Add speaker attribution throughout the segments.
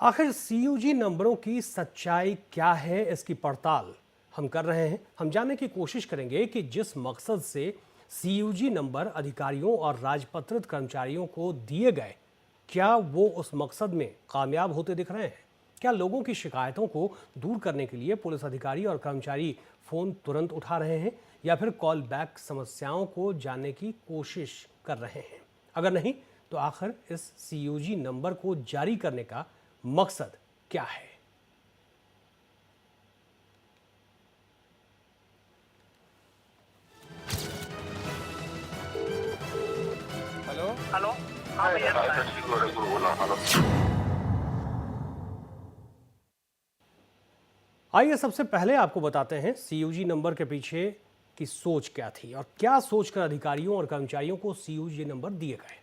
Speaker 1: आखिर सीयूजी नंबरों की सच्चाई क्या है, इसकी पड़ताल हम कर रहे हैं। हम जानने की कोशिश करेंगे कि जिस मकसद से सीयूजी नंबर अधिकारियों और राजपत्रित कर्मचारियों को दिए गए, क्या वो उस मकसद में कामयाब होते दिख रहे हैं? क्या लोगों की शिकायतों को दूर करने के लिए पुलिस अधिकारी और कर्मचारी फोन तुरंत उठा रहे हैं या फिर कॉल बैक समस्याओं को जानने की कोशिश कर रहे हैं? अगर नहीं, तो आखिर इस सीयूजी नंबर को जारी करने का मकसद क्या है?
Speaker 2: Hello
Speaker 3: hello. हाँ भैया
Speaker 1: आइए सबसे पहले आपको बताते हैं सीयूजी नंबर के पीछे की सोच क्या थी और क्या सोचकर अधिकारियों और कर्मचारियों को सीयूजी नंबर दिए गए।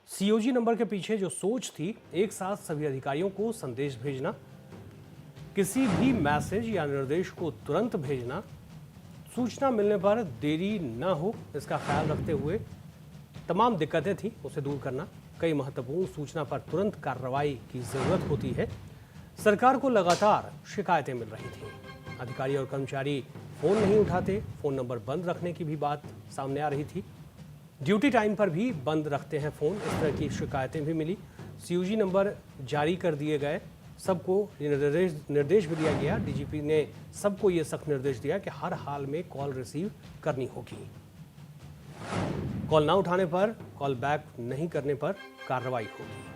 Speaker 1: सीयूजी नंबर के पीछे जो सोच थी, एक साथ सभी अधिकारियों को संदेश भेजना, किसी भी मैसेज या निर्देश को तुरंत भेजना, सूचना मिलने पर देरी न हो इसका ख्याल रखते हुए तमाम दिक्कतें थी उसे दूर करना। कई महत्वपूर्ण सूचना पर तुरंत कार्रवाई की जरूरत होती है। सरकार को लगातार शिकायतें मिल रही थी, अधिकारी और कर्मचारी फोन नहीं उठाते, फोन नंबर बंद रखने की भी बात सामने आ रही थी, ड्यूटी टाइम पर भी बंद रखते हैं फोन, इस तरह की शिकायतें भी मिली। सीयूजी नंबर जारी कर दिए गए, सबको निर्देश भी दिया गया। डीजीपी ने सबको ये सख्त निर्देश दिया कि हर हाल में कॉल रिसीव करनी होगी, कॉल ना उठाने पर, कॉल बैक नहीं करने पर कार्रवाई होगी।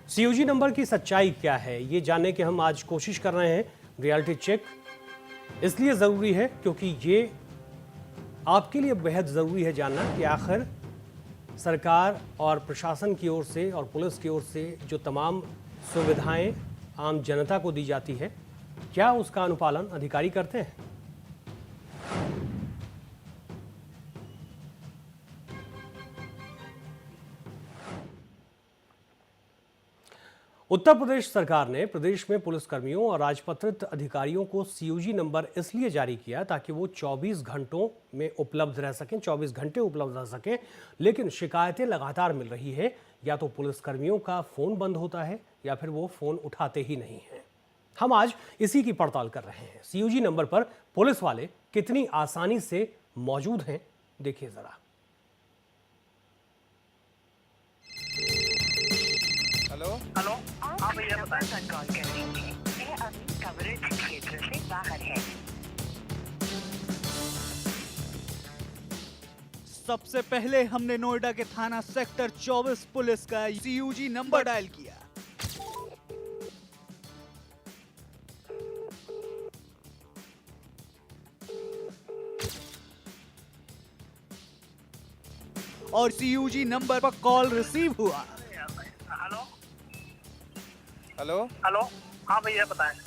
Speaker 1: सीयूजी नंबर की सच्चाई क्या है, ये जानने की हम आज कोशिश कर रहे हैं। रियलिटी चेक इसलिए ज़रूरी है क्योंकि ये आपके लिए बेहद ज़रूरी है जानना कि आखिर सरकार और प्रशासन की ओर से और पुलिस की ओर से जो तमाम सुविधाएं आम जनता को दी जाती है, क्या उसका अनुपालन अधिकारी करते हैं। उत्तर प्रदेश सरकार ने प्रदेश में पुलिसकर्मियों और राजपत्रित अधिकारियों को सीयूजी नंबर इसलिए जारी किया ताकि वो 24 घंटों में उपलब्ध रह सकें, 24 घंटे उपलब्ध रह सकें। लेकिन शिकायतें लगातार मिल रही है, या तो पुलिसकर्मियों का फोन बंद होता है या फिर वो फोन उठाते ही नहीं हैं। हम आज इसी की पड़ताल कर रहे हैं। सीयूजी नंबर पर पुलिस वाले कितनी आसानी से मौजूद हैं, देखिए जरा।
Speaker 2: Hello
Speaker 3: hello. हाँ भैया बताएं।
Speaker 4: कॉल कर रही है वह अभी कवरेज क्षेत्र से बाहर है।
Speaker 5: सबसे पहले हमने नोएडा के थाना सेक्टर 24 पुलिस का सीयूजी नंबर डायल किया। और सीयूजी नंबर पर कॉल रिसीव हुआ।
Speaker 3: हेलो।
Speaker 2: Hello
Speaker 3: hello. हाँ भैया बताएं।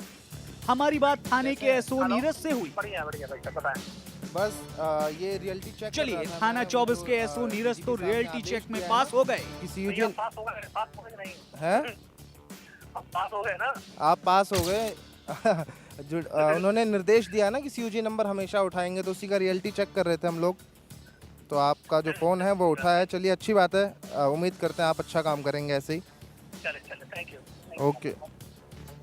Speaker 5: हमारी बात थाने के एसओ नीरज से हुई।
Speaker 3: बढ़िया बढ़िया भैया बताएं।
Speaker 2: बस ये रियलिटी चेक कर
Speaker 5: चलिए,
Speaker 2: रहा था
Speaker 5: थाना
Speaker 2: मैं,
Speaker 5: 24
Speaker 2: वो
Speaker 5: के
Speaker 2: जो,
Speaker 5: एसओ नीरज तो
Speaker 2: डीजीपी साहब ने
Speaker 5: रियलिटी
Speaker 2: आदेश
Speaker 5: चेक में
Speaker 2: दिया
Speaker 5: पास
Speaker 2: है
Speaker 5: हो गए।
Speaker 2: कि
Speaker 3: भैया
Speaker 2: सीयूजी
Speaker 3: पास हो गए नहीं?
Speaker 2: हैं,
Speaker 3: अब पास हो गए ना?
Speaker 2: आप पास हो गए। जो उन्होंने निर्देश दिया ना कि सीयूजी नंबर हमेशा उठाएंगे, तो उसी का रियलिटी चेक कर रहे थे हम लोग। तो आपका जो फोन है वो उठा है, चलिए अच्छी बात है। उम्मीद करते हैं आप अच्छा काम करेंगे ऐसे ही।
Speaker 3: चले चले, थैंक यू।
Speaker 2: ओके।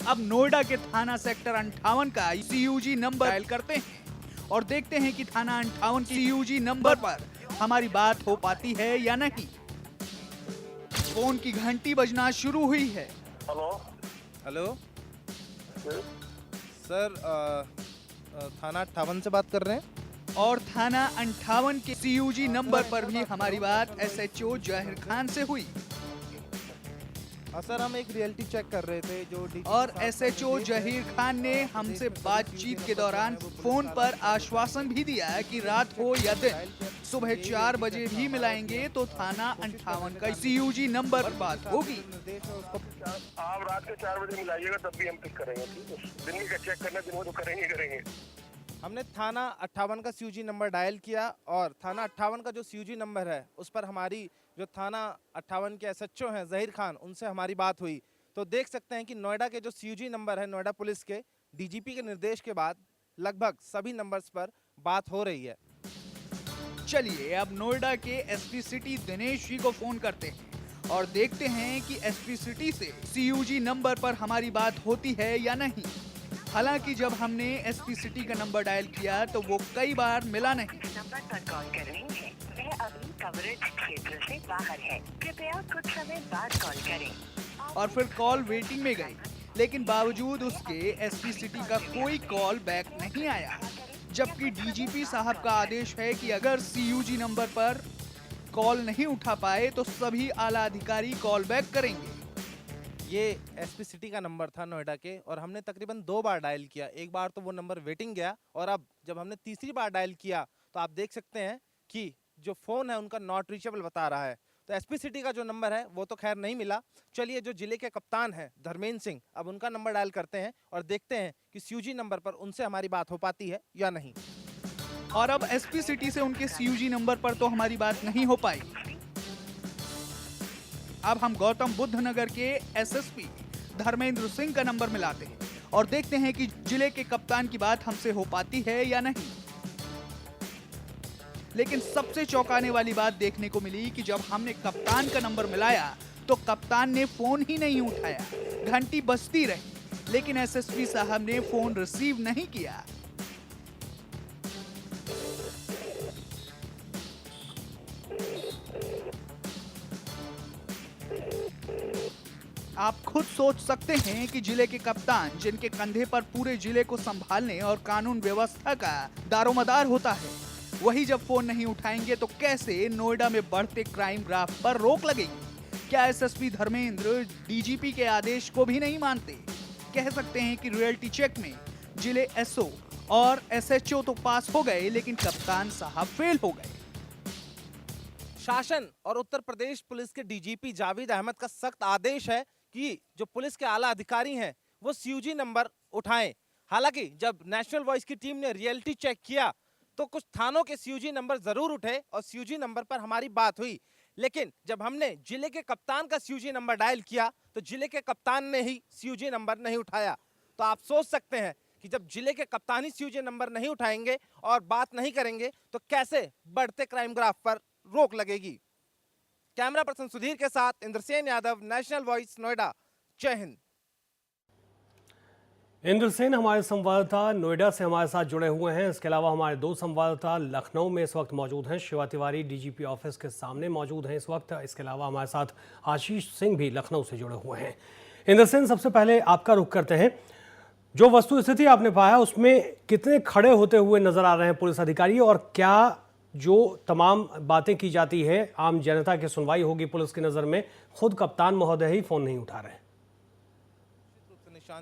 Speaker 5: अब नोएडा के थाना सेक्टर 58 का सीयूजी नंबर डायल करते हैं और देखते हैं कि थाना 58 की सीयूजी नंबर पर हमारी बात हो पाती है या नहीं। फोन की घंटी बजना शुरू हुई है।
Speaker 3: हेलो।
Speaker 2: हेलो सर, थाना 58 से बात कर रहे हैं।
Speaker 5: और थाना 58 के सीयूजी नंबर पर भी हमारी बात एसएचओ जाहिर खान से हुई।
Speaker 2: सर, हम एक रियलिटी चेक कर रहे थे जो
Speaker 5: और एसएचओ जहीर खान ने हमसे बातचीत के दौरान फोन पर आश्वासन भी दिया है कि रात हो या दिन सुबह 4 बजे भी मिलाएंगे तो थाना 58 का सीयूजी नंबर पर बात होगी।
Speaker 3: आप रात के 4 बजे मिलाइएगा, तब भी हम पिक करेंगे। ठीक है, दिन में का चेक करना, दिन में तो करेंगे।
Speaker 2: हमने थाना 58 का सीयूजी नंबर डायल किया और थाना 58 का जो सीयूजी नंबर है उस पर हमारी जो थाना 58 के एसएचओ हैं जहीर खान, उनसे हमारी बात हुई। तो देख सकते हैं कि नोएडा के जो सीयूजी नंबर है नोएडा पुलिस के डीजीपी के निर्देश के बाद लगभग सभी नंबर्स पर बात हो रही है।
Speaker 5: चलिए अब नोएडा के एसपी सिटी दिनेश जी को फोन करते हैं और देखते हैं कि एसपी सिटी से सीयूजी नंबर पर हमारी बात होती है या नहीं। हालांकि जब हमने एसपी सिटी का नंबर डायल किया तो वो कई बार मिला नहीं।
Speaker 4: नंबर पर कॉल कर रहे हैं वह अभी कवरेज क्षेत्र से बाहर है, कृपया कुछ समय बाद कॉल करें।
Speaker 5: और फिर कॉल वेटिंग में गई, लेकिन बावजूद उसके एसपी सिटी का कोई कॉल बैक नहीं आया, जबकि डीजीपी साहब का आदेश है कि अगर सीयूजी नंबर पर कॉल नहीं उठा पाए तो सभी आला अधिकारी कॉल बैक करेंगे।
Speaker 2: ये एसपी सिटी का नंबर था नोएडा के और हमने तकरीबन 2 बार डायल किया। एक बार तो वो नंबर वेटिंग गया और अब जब हमने तीसरी बार डायल किया तो आप देख सकते हैं कि जो फ़ोन है उनका नॉट रीचेबल बता रहा है। तो एसपी सिटी का जो नंबर है वो तो खैर नहीं मिला। चलिए जो जिले के कप्तान हैं धर्मेंद्र सिंह, अब उनका नंबर डायल करते हैं और देखते हैं कि सीयूजी नंबर पर उनसे हमारी बात हो पाती है या नहीं।
Speaker 5: और अब एसपी सिटी से उनके सीयूजी नंबर पर तो हमारी बात नहीं हो पाई। अब हम गौतम बुद्ध नगर के एसएसपी धर्मेंद्र सिंह का नंबर मिलाते हैं और देखते हैं कि जिले के कप्तान की बात हमसे हो पाती है या नहीं। लेकिन सबसे चौंकाने वाली बात देखने को मिली कि जब हमने कप्तान का नंबर मिलाया तो कप्तान ने फोन ही नहीं उठाया। घंटी बजती रही, लेकिन एसएसपी साहब ने फोन रिसीव नहीं किया। आप खुद सोच सकते हैं कि जिले के कप्तान, जिनके कंधे पर पूरे जिले को संभालने और कानून व्यवस्था का दारोमदार होता है, वही जब फोन नहीं उठाएंगे तो कैसे नोएडा में बढ़ते क्राइम ग्राफ पर रोक लगेगी। क्या एसएसपी धर्मेंद्र डीजीपी के आदेश को भी नहीं मानते? कह सकते हैं कि रियलिटी चेक में जिले एसओ और एसएचओ तो पास हो गए, लेकिन कप्तान साहब फेल हो गए।
Speaker 2: शासन और उत्तर प्रदेश पुलिस के डीजीपी जावेद अहमद का सख्त आदेश है कि जो पुलिस के आला अधिकारी हैं वो सीयूजी नंबर उठाएं। हालांकि जब नेशनल वॉइस की टीम ने रियलिटी चेक किया तो कुछ थानों के सीयूजी नंबर जरूर उठे और सीयूजी नंबर पर हमारी बात हुई, लेकिन जब हमने जिले के कप्तान का सीयूजी नंबर डायल किया तो जिले के कप्तान ने ही सीयूजी नंबर नहीं उठाया। तो आप सोच सकते हैं कि जब जिले के कप्तान ही सीयूजी नंबर नहीं उठाएंगे और बात नहीं करेंगे तो कैसे बढ़ते क्राइम ग्राफ पर रोक लगेगी। कैमरा पर्सन सुधीर के साथ इंद्रसेन यादव, नेशनल वॉइस, नोएडा। जय हिंद।
Speaker 1: इंद्रसेन हमारे संवाददाता नोएडा से हमारे साथ जुड़े हुए हैं। इसके अलावा हमारे 2 संवाददाता लखनऊ में इस वक्त मौजूद हैं। शिवा तिवारी डीजीपी ऑफिस के सामने मौजूद हैं इस वक्त। इसके अलावा हमारे साथ आशीष सिंह भी लखनऊ से जुड़े हुए हैं। इंद्रसेन, सबसे पहले आपका रुख करते हैं। जो वस्तु स्थिति आपने पाया उसमें कितने खड़े होते हुए नजर आ रहे हैं पुलिस अधिकारी, और क्या जो तमाम बातें की जाती है आम जनता की सुनवाई होगी पुलिस की नज़र में, खुद कप्तान महोदय ही फ़ोन नहीं उठा रहे हैं?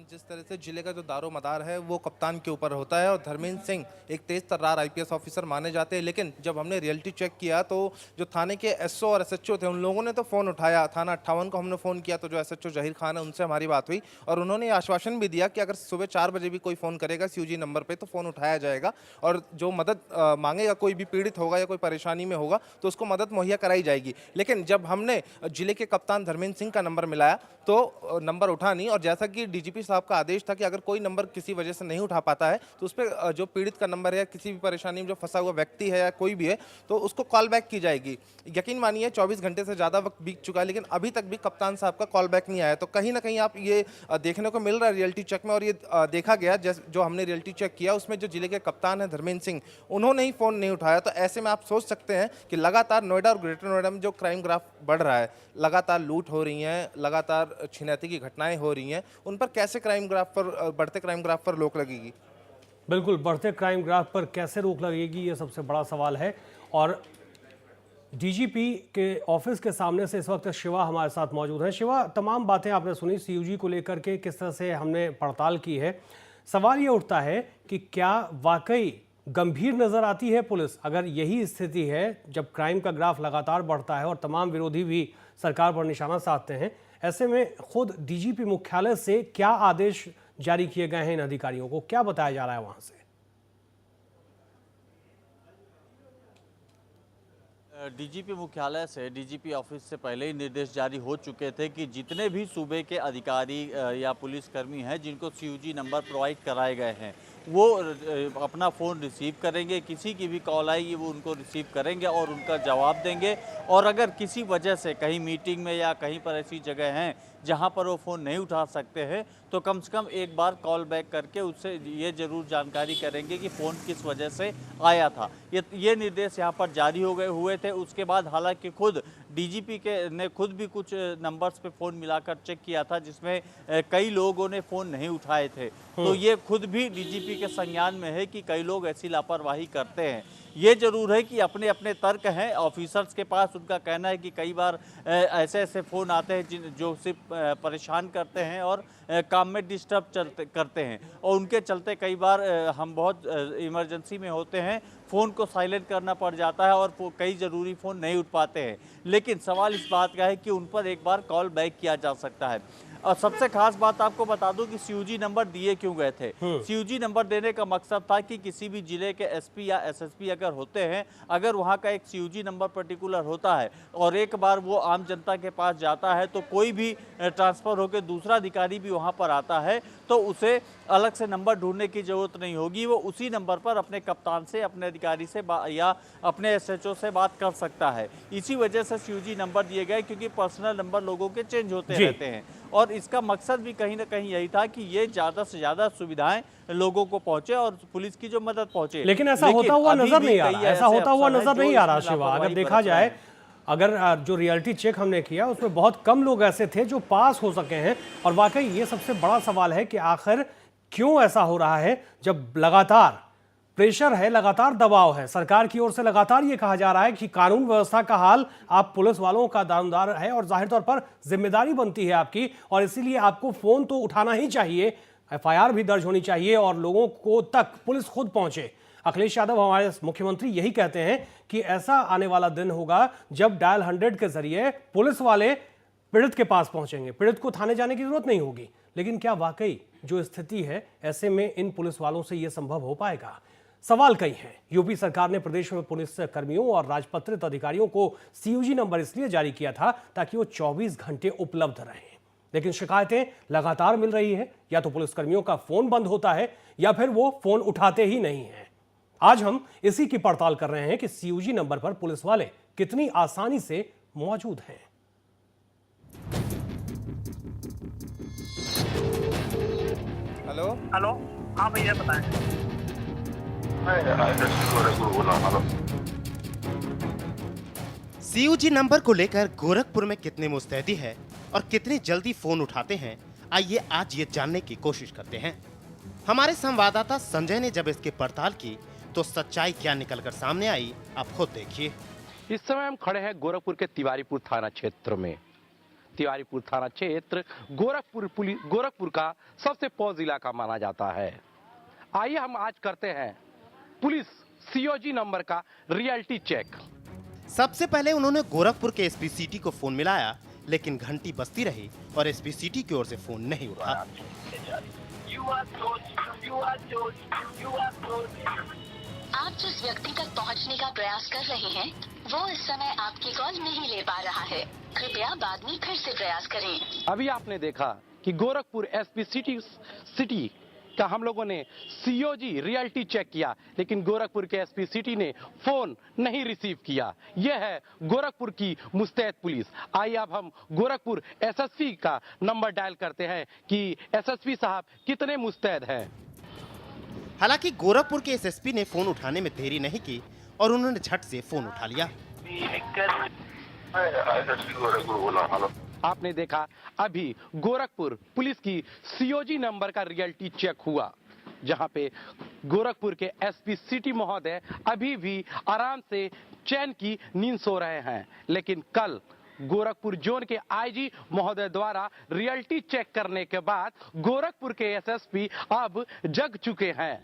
Speaker 2: जिस तरह से जिले का जो दारोमदार है वो कप्तान के ऊपर होता है और धर्मेंद्र सिंह एक तेज तर्रार आईपीएस ऑफिसर माने जाते हैं, लेकिन जब हमने रियलिटी चेक किया तो जो थाने के एसओ और एसएचओ थे उन लोगों ने तो फ़ोन उठाया। थाना 58 को हमने फ़ोन किया तो जो एसएचओ जहीर खान है उनसे हमारी बात हुई और उन्होंने आश्वासन भी दिया कि अगर सुबह 4 बजे भी कोई फ़ोन करेगा सीयूजी नंबर पर तो फ़ोन उठाया जाएगा और जो मदद मांगेगा, कोई भी पीड़ित होगा या कोई परेशानी में होगा तो उसको मदद मुहैया कराई जाएगी। लेकिन जब हमने जिले के कप्तान धर्मेंद्र सिंह का नंबर मिलाया तो नंबर उठा नहीं, और जैसा कि डीजीपी साहब का आदेश था कि अगर कोई नंबर किसी वजह से नहीं उठा पाता है तो उस पर जो पीड़ित का नंबर है या किसी भी परेशानी में जो फंसा हुआ व्यक्ति है या कोई भी है तो उसको कॉल बैक की जाएगी। यकीन मानिए 24 घंटे से ज़्यादा वक्त बीत चुका है लेकिन अभी तक भी कप्तान साहब का कॉल बैक नहीं आया। तो कहीं ना कहीं आप ये देखने को मिल रहा है रियलिटी चेक में, और ये देखा गया जो हमने रियलिटी चेक किया उसमें जो जिले के कप्तान है धर्मेंद्र सिंह, उन्होंने ही फ़ोन नहीं उठाया। तो ऐसे में आप सोच सकते हैं कि लगातार नोएडा और ग्रेटर नोएडा में जो क्राइम ग्राफ बढ़ रहा है, लगातार लूट हो रही हैं, लगातार छिनैती की घटनाएं हो रही हैं, उन पर कैसे क्राइम ग्राफ पर, बढ़ते क्राइम ग्राफ पर रोक लगेगी?
Speaker 1: बिल्कुल, बढ़ते क्राइम ग्राफ पर कैसे रोक लगेगी ये सबसे बड़ा सवाल है। और डीजीपी के ऑफिस के सामने से इस वक्त शिवा हमारे साथ मौजूद हैं। शिवा, तमाम बातें आपने सुनी सीयूजी को लेकर के, किस तरह से हमने पड़ताल की है। सवाल ये उठता है कि क्या वाकई गंभीर नज़र आती है पुलिस? अगर यही स्थिति है, जब क्राइम का ग्राफ लगातार बढ़ता है और तमाम विरोधी भी सरकार पर निशाना साधते हैं, ऐसे में खुद डीजीपी मुख्यालय से क्या आदेश जारी किए गए हैं इन अधिकारियों को, क्या बताया जा रहा है वहाँ से?
Speaker 6: डीजीपी मुख्यालय से, डीजीपी ऑफिस से पहले ही निर्देश जारी हो चुके थे कि जितने भी सूबे के अधिकारी या पुलिसकर्मी हैं जिनको सीयूजी नंबर प्रोवाइड कराए गए हैं वो अपना फ़ोन रिसीव करेंगे, किसी की भी कॉल आएगी वो उनको रिसीव करेंगे और उनका जवाब देंगे। और अगर किसी वजह से कहीं मीटिंग में या कहीं पर ऐसी जगह हैं जहां पर वो फ़ोन नहीं उठा सकते हैं तो कम से कम एक बार कॉल बैक करके उससे ये ज़रूर जानकारी करेंगे कि फ़ोन किस वजह से आया था। ये निर्देश यहाँ पर जारी हुए थे। उसके बाद हालांकि खुद डीजीपी ने खुद भी कुछ नंबर्स पे फ़ोन मिलाकर चेक किया था जिसमें कई लोगों ने फ़ोन नहीं उठाए थे। तो ये खुद भी डीजीपी के संज्ञान में है कि कई लोग ऐसी लापरवाही करते हैं। ये जरूर है कि अपने अपने तर्क हैं ऑफिसर्स के पास। उनका कहना है कि कई बार ऐसे ऐसे फ़ोन आते हैं जो सिर्फ परेशान करते हैं और काम में डिस्टर्ब करते हैं और उनके चलते कई बार हम बहुत इमरजेंसी में होते हैं, फ़ोन को साइलेंट करना पड़ जाता है और कई ज़रूरी फ़ोन नहीं उठ पाते हैं। लेकिन सवाल इस बात का है कि उन पर एक बार कॉल बैक किया जा सकता है। और सबसे खास बात आपको बता दूं कि सीयूजी नंबर दिए क्यों गए थे। सीयूजी नंबर देने का मकसद था कि किसी भी जिले के एसपी या एसएसपी अगर होते हैं, अगर वहां का एक सीयूजी नंबर पर्टिकुलर होता है और एक बार वो आम जनता के पास जाता है तो कोई भी ट्रांसफ़र होकर दूसरा अधिकारी भी वहां पर आता है तो उसे अलग से नंबर ढूंढने की ज़रूरत नहीं होगी। वो उसी नंबर पर अपने कप्तान से, अपने अधिकारी से या अपने एसएचओ से बात कर सकता है। इसी वजह से सीयूजी नंबर दिए गए क्योंकि पर्सनल नंबर लोगों के चेंज होते रहते हैं और इसका मकसद भी कहीं ना कहीं यही था कि ये ज़्यादा से ज़्यादा सुविधाएं लोगों को पहुंचे और पुलिस की जो मदद पहुंचे।
Speaker 1: लेकिन ऐसा होता हुआ नजर नहीं आ रहा, ऐसा होता हुआ नजर नहीं आ रहा शिवा। अगर देखा जाए, अगर जो रियलिटी चेक हमने किया उसमें बहुत कम लोग ऐसे थे जो पास हो सके हैं। और वाकई ये सबसे बड़ा सवाल है कि आखिर क्यों ऐसा हो रहा है जब लगातार प्रेशर है, लगातार दबाव है, सरकार की ओर से लगातार ये कहा जा रहा है कि कानून व्यवस्था का हाल आप पुलिस वालों का दारोमदार है और जाहिर तौर पर जिम्मेदारी बनती है आपकी और इसीलिए आपको फोन तो उठाना ही चाहिए, एफआईआर भी दर्ज होनी चाहिए और लोगों को तक पुलिस खुद पहुंचे। अखिलेश यादव हमारे मुख्यमंत्री यही कहते हैं कि ऐसा आने वाला दिन होगा जब डायल 100 के जरिए पुलिस वाले पीड़ित के पास पहुंचेंगे, पीड़ित को थाने जाने की जरूरत नहीं होगी। लेकिन क्या वाकई जो स्थिति है ऐसे में इन पुलिस वालों से यह संभव हो पाएगा? सवाल कई हैं। यूपी सरकार ने प्रदेश में पुलिस कर्मियों और राजपत्रित अधिकारियों को सीयूजी नंबर इसलिए जारी किया था ताकि वो 24 घंटे उपलब्ध रहें। लेकिन शिकायतें लगातार मिल रही है, या तो पुलिस कर्मियों का फोन बंद होता है या फिर वो फोन उठाते ही नहीं हैं। आज हम इसी की पड़ताल कर रहे हैं कि सीयूजी नंबर पर पुलिस वाले कितनी आसानी से मौजूद हैं।
Speaker 2: हेलो
Speaker 3: हेलो, हाँ भैया बताएं।
Speaker 7: सीयूजी नंबर को लेकर गोरखपुर में कितनी मुस्तैदी है और कितनी जल्दी फोन उठाते हैं, आइए आज ये जानने की कोशिश करते हैं। हमारे संवाददाता संजय ने जब इसकी पड़ताल की तो सच्चाई क्या निकलकर सामने आई, आप खुद देखिए।
Speaker 8: इस समय हम खड़े हैं गोरखपुर के तिवारीपुर थाना क्षेत्र में। तिवारीपुर थाना क्षेत्र गोरखपुर का सबसे पॉज इलाका माना जाता है। आइए हम आज करते हैं पुलिस सीओजी नंबर का रियलिटी चेक।
Speaker 7: सबसे पहले उन्होंने गोरखपुर के एसपी सिटी को फोन मिलाया, लेकिन घंटी बजती रही और एसपी सिटी की ओर से फोन नहीं उठा।
Speaker 4: आप जिस व्यक्ति तक पहुंचने का प्रयास कर रहे हैं वो इस समय आपकी कॉल नहीं ले पा रहा है। कृपया बाद में फिर से प्रयास करें।
Speaker 8: अभी आपने देखा कि गोरखपुर एसपी सिटी का हम लोगों ने सीओजी रियलिटी चेक किया, लेकिन गोरखपुर के एसपी सिटी ने फोन नहीं रिसीव किया। यह है गोरखपुर की मुस्तैद पुलिस। आइए अब हम गोरखपुर एसएसपी का नंबर डायल करते हैं कि एसएसपी साहब कितने मुस्तैद हैं।
Speaker 7: हालांकि गोरखपुर के एसएसपी ने फोन उठाने में देरी नहीं की और उन्होंने झट से फोन उठा लिया।
Speaker 8: आपने देखा अभी गोरखपुर पुलिस की सीओजी नंबर का रियलिटी चेक हुआ, जहां पे गोरखपुर के एसपी सिटी महोदय अभी भी आराम से चैन की नींद सो रहे हैं। लेकिन कल गोरखपुर जोन के आईजी महोदय द्वारा रियलिटी चेक करने के बाद गोरखपुर के एसएसपी अब जग चुके हैं।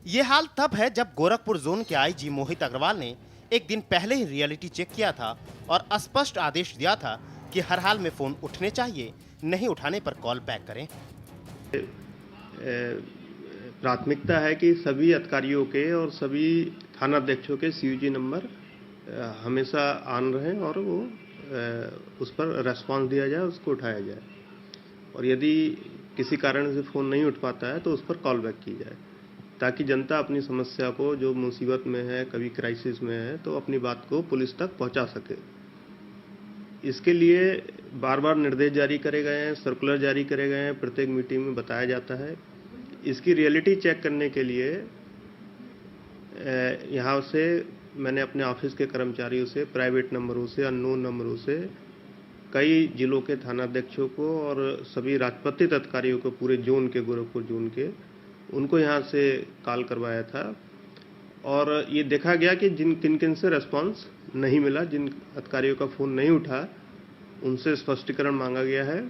Speaker 7: ये हाल तब है जब गोरखपुर जोन के आईजी मोहित अग्रवाल ने एक दिन पहले ही रियलिटी चेक किया था और स्पष्ट आदेश दिया था कि हर हाल में फोन उठने चाहिए, नहीं उठाने पर कॉल बैक करें।
Speaker 9: प्राथमिकता है कि सभी अधिकारियों के और सभी थानाध्यक्षों के सीयूजी नंबर हमेशा ऑन रहें और वो उस पर रेस्पॉन्स दिया जाए, उसको उठाया जाए। और यदि किसी कारण से फ़ोन नहीं उठ पाता है तो उस पर कॉल बैक की जाए, ताकि जनता अपनी समस्या को, जो मुसीबत में है, कभी क्राइसिस में है, तो अपनी बात को पुलिस तक पहुंचा सके। इसके लिए बार बार निर्देश जारी करे गए हैं, सर्कुलर जारी करे गए हैं, प्रत्येक मीटिंग में बताया जाता है। इसकी रियलिटी चेक करने के लिए यहाँ से मैंने अपने ऑफिस के कर्मचारियों से, प्राइवेट नंबरों से, अननोन नंबरों से कई जिलों के थानाध्यक्षों को और सभी राजपत्रित अधिकारियों को, पूरे जोन के, गोरखपुर जोन के, उनको यहाँ से कॉल करवाया था। और ये देखा गया कि किन किन से रेस्पॉन्स नहीं मिला, जिन अधिकारियों का फ़ोन नहीं उठा, उनसे स्पष्टीकरण मांगा गया है।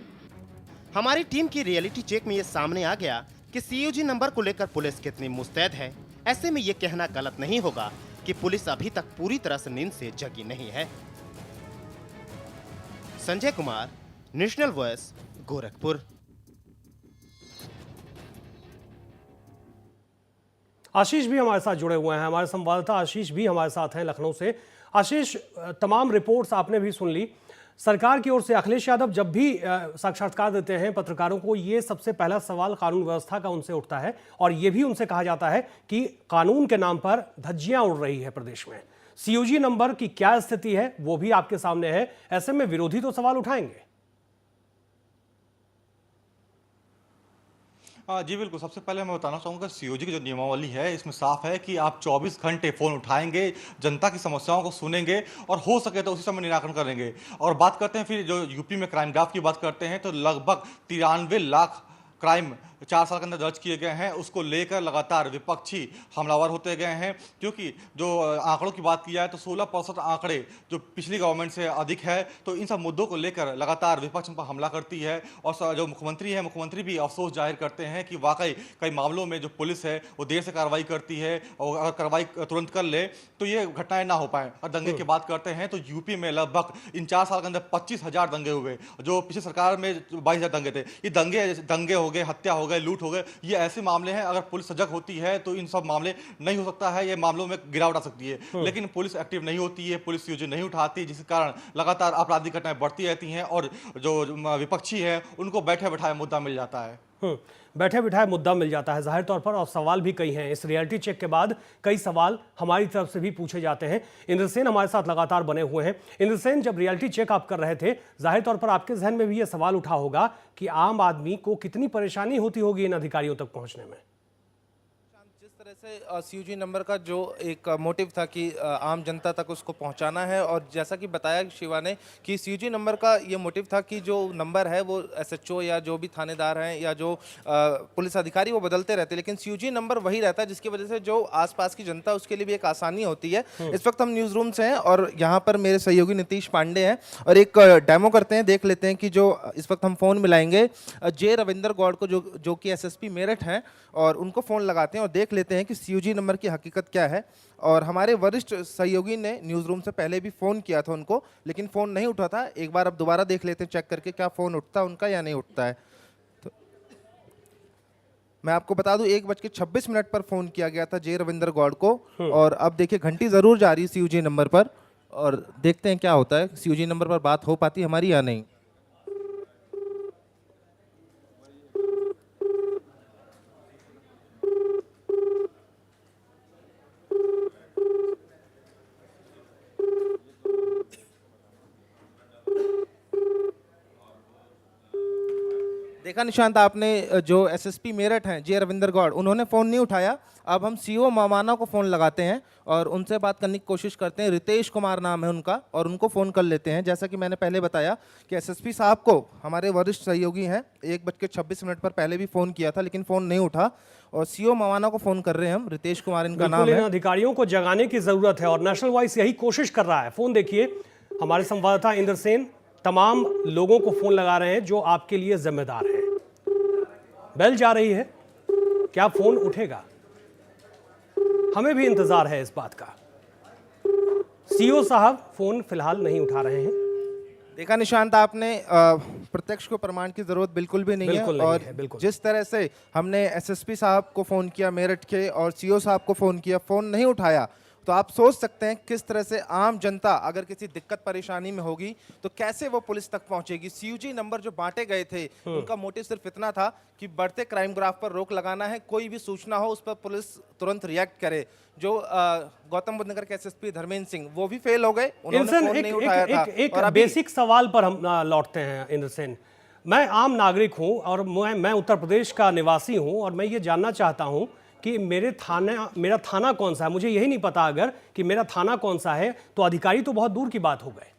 Speaker 7: हमारी टीम की रियलिटी चेक में ये सामने आ गया कि सीयूजी नंबर को लेकर पुलिस कितनी मुस्तैद है। ऐसे में ये कहना गलत नहीं होगा कि पुलिस अभी तक पूरी तरह से नींद से जगी नहीं है। Sanjay Kumar, national voice, Gorakhpur.
Speaker 1: आशीष भी हमारे साथ जुड़े हुए हैं, हमारे संवाददाता आशीष भी हमारे साथ हैं लखनऊ से। आशीष, तमाम रिपोर्ट्स आपने भी सुन ली। सरकार की ओर से अखिलेश यादव जब भी साक्षात्कार देते हैं पत्रकारों को, ये सबसे पहला सवाल कानून व्यवस्था का उनसे उठता है और ये भी उनसे कहा जाता है कि कानून के नाम पर धज्जियां उड़ रही है प्रदेश में। सीयूजी नंबर की क्या स्थिति है वो भी आपके सामने है। ऐसे में विरोधी तो सवाल उठाएंगे।
Speaker 10: जी बिल्कुल। सबसे पहले मैं बताना चाहूँगा सीओजी की जो नियमावली है इसमें साफ है कि आप 24 घंटे फ़ोन उठाएंगे, जनता की समस्याओं को सुनेंगे और हो सके तो उसी समय निराकरण करेंगे। और बात करते हैं फिर जो यूपी में क्राइम ग्राफ की बात करते हैं तो लगभग 93 लाख क्राइम 4 साल के अंदर दर्ज किए गए हैं। उसको लेकर लगातार विपक्षी हमलावर होते गए हैं, क्योंकि जो आंकड़ों की बात की जाए तो 16% आंकड़े जो पिछली गवर्नमेंट से अधिक है। तो इन सब मुद्दों को लेकर लगातार विपक्ष पर हमला करती है। और जो मुख्यमंत्री भी अफसोस जाहिर करते हैं कि वाकई कई मामलों में जो पुलिस है वो देर से कार्रवाई करती है, और अगर कार्रवाई तुरंत कर ले तो ये घटनाएं ना हो पाए। और दंगे की बात करते हैं तो यूपी में लगभग इन 4 साल के अंदर 25,000 दंगे हुए, जो पिछली सरकार में 22,000 दंगे थे। ये दंगे हो गए, हत्या हो गए, लूट हो गए, ये ऐसे मामले हैं अगर पुलिस सजग होती है तो इन सब मामले नहीं हो सकता है, ये मामलों में गिरावट आ सकती है। लेकिन पुलिस एक्टिव नहीं होती है, पुलिस सीओजी नहीं उठाती, जिस कारण लगातार आपराधिक घटनाएं बढ़ती रहती हैं और जो विपक्षी है उनको बैठे बैठाए मुद्दा मिल जाता है।
Speaker 1: बैठे बिठाए मुद्दा मिल जाता है जाहिर तौर पर। और सवाल भी कई हैं। इस रियलिटी चेक के बाद कई सवाल हमारी तरफ से भी पूछे जाते हैं। इंद्रसेन हमारे साथ लगातार बने हुए हैं। इंद्रसेन, जब रियलिटी चेक आप कर रहे थे, जाहिर तौर पर आपके जहन में भी ये सवाल उठा होगा कि आम आदमी को कितनी परेशानी होती होगी इन अधिकारियों तक पहुंचने में।
Speaker 2: जिस तरह से सीयूजी नंबर का जो एक मोटिव था कि आम जनता तक उसको पहुंचाना है, और जैसा कि बताया शिवा ने कि सीयूजी नंबर का ये मोटिव था कि जो नंबर है वो एसएचओ या जो भी थानेदार हैं या जो पुलिस अधिकारी वो बदलते रहते हैं, लेकिन सीयूजी नंबर वही रहता है, जिसकी वजह से जो आसपास की जनता उसके लिए भी एक आसानी होती है। इस वक्त हम न्यूज़ रूम से हैं और यहाँ पर मेरे सहयोगी नीतीश पांडे हैं और एक डेमो करते हैं, देख लेते हैं कि जो इस वक्त हम फ़ोन मिलाएंगे जे रविंदर गौड़ को, जो कि एसएसपी मेरठ हैं, और उनको फ़ोन लगाते हैं और देख लेते हैं कि सीयूजी नंबर की हकीकत क्या है। और हमारे वरिष्ठ सहयोगी ने न्यूज़ रूम से पहले भी फ़ोन किया था उनको, लेकिन फ़ोन नहीं उठा था। एक बार अब दोबारा देख लेते हैं चेक करके क्या फ़ोन उठता है उनका या नहीं उठता है। तो मैं आपको बता दूं 1:26 पर फ़ोन किया गया था जे रविंदर गौड़ को, और अब देखिए घंटी ज़रूर जा रही है सीयूजी नंबर पर, और देखते हैं क्या होता है, सीयूजी नंबर पर बात हो पाती हमारी या नहीं। देखा निशांत, आपने जो एसएसपी मेरठ हैं जे रविंदर गौड़, उन्होंने फ़ोन नहीं उठाया। अब हम सीओ मामाना को फ़ोन लगाते हैं और उनसे बात करने की कोशिश करते हैं। रितेश कुमार नाम है उनका, और उनको फ़ोन कर लेते हैं। जैसा कि मैंने पहले बताया कि एसएसपी साहब को हमारे वरिष्ठ सहयोगी हैं 1:26 पर पहले भी फ़ोन किया था, लेकिन फ़ोन नहीं उठा, और सीओ मामाना को फ़ोन कर रहे हैं हम। रितेश कुमार इनका नाम है।
Speaker 1: अधिकारियों को जगाने की ज़रूरत है और नेशनल वॉइस यही कोशिश कर रहा है। फ़ोन देखिए, हमारे संवाददाता इंद्रसेन तमाम लोगों को फ़ोन लगा रहे हैं जो आपके लिए जिम्मेदार हैं। बेल जा रही है, क्या फ़ोन उठेगा? हमें भी इंतजार है इस बात का। सीओ साहब फ़ोन फिलहाल नहीं उठा रहे हैं।
Speaker 2: देखा निशांत, आपने प्रत्यक्ष को प्रमाण की जरूरत बिल्कुल भी नहीं है। और बिल्कुल जिस तरह से हमने एसएसपी साहब को फ़ोन किया मेरठ के और सीओ साहब को फ़ोन किया, फ़ोन नहीं उठाया, तो आप सोच सकते हैं किस तरह से आम जनता अगर किसी दिक्कत परेशानी में होगी तो कैसे वो पुलिस तक पहुंचेगी। सीयूजी नंबर जो बांटे गए थे उनका मोटिव सिर्फ इतना था कि बढ़ते क्राइम ग्राफ पर रोक लगाना है, कोई भी सूचना हो उस पर पुलिस तुरंत रिएक्ट करे। जो गौतम बुद्ध नगर के एसएसपी धर्मेंद्र सिंह वो भी फेल हो गए, उन्होंने फोन नहीं उठाया था।
Speaker 1: एक बेसिक सवाल पर हम लौटते हैं इंद्र सेन। मैं आम नागरिक हूं और मैं उत्तर प्रदेश का निवासी हूं और मैं ये जानना चाहता हूं कि मेरा थाना कौन सा है। मुझे यही नहीं पता अगर कि मेरा थाना कौन सा है तो अधिकारी तो बहुत दूर की बात हो गए।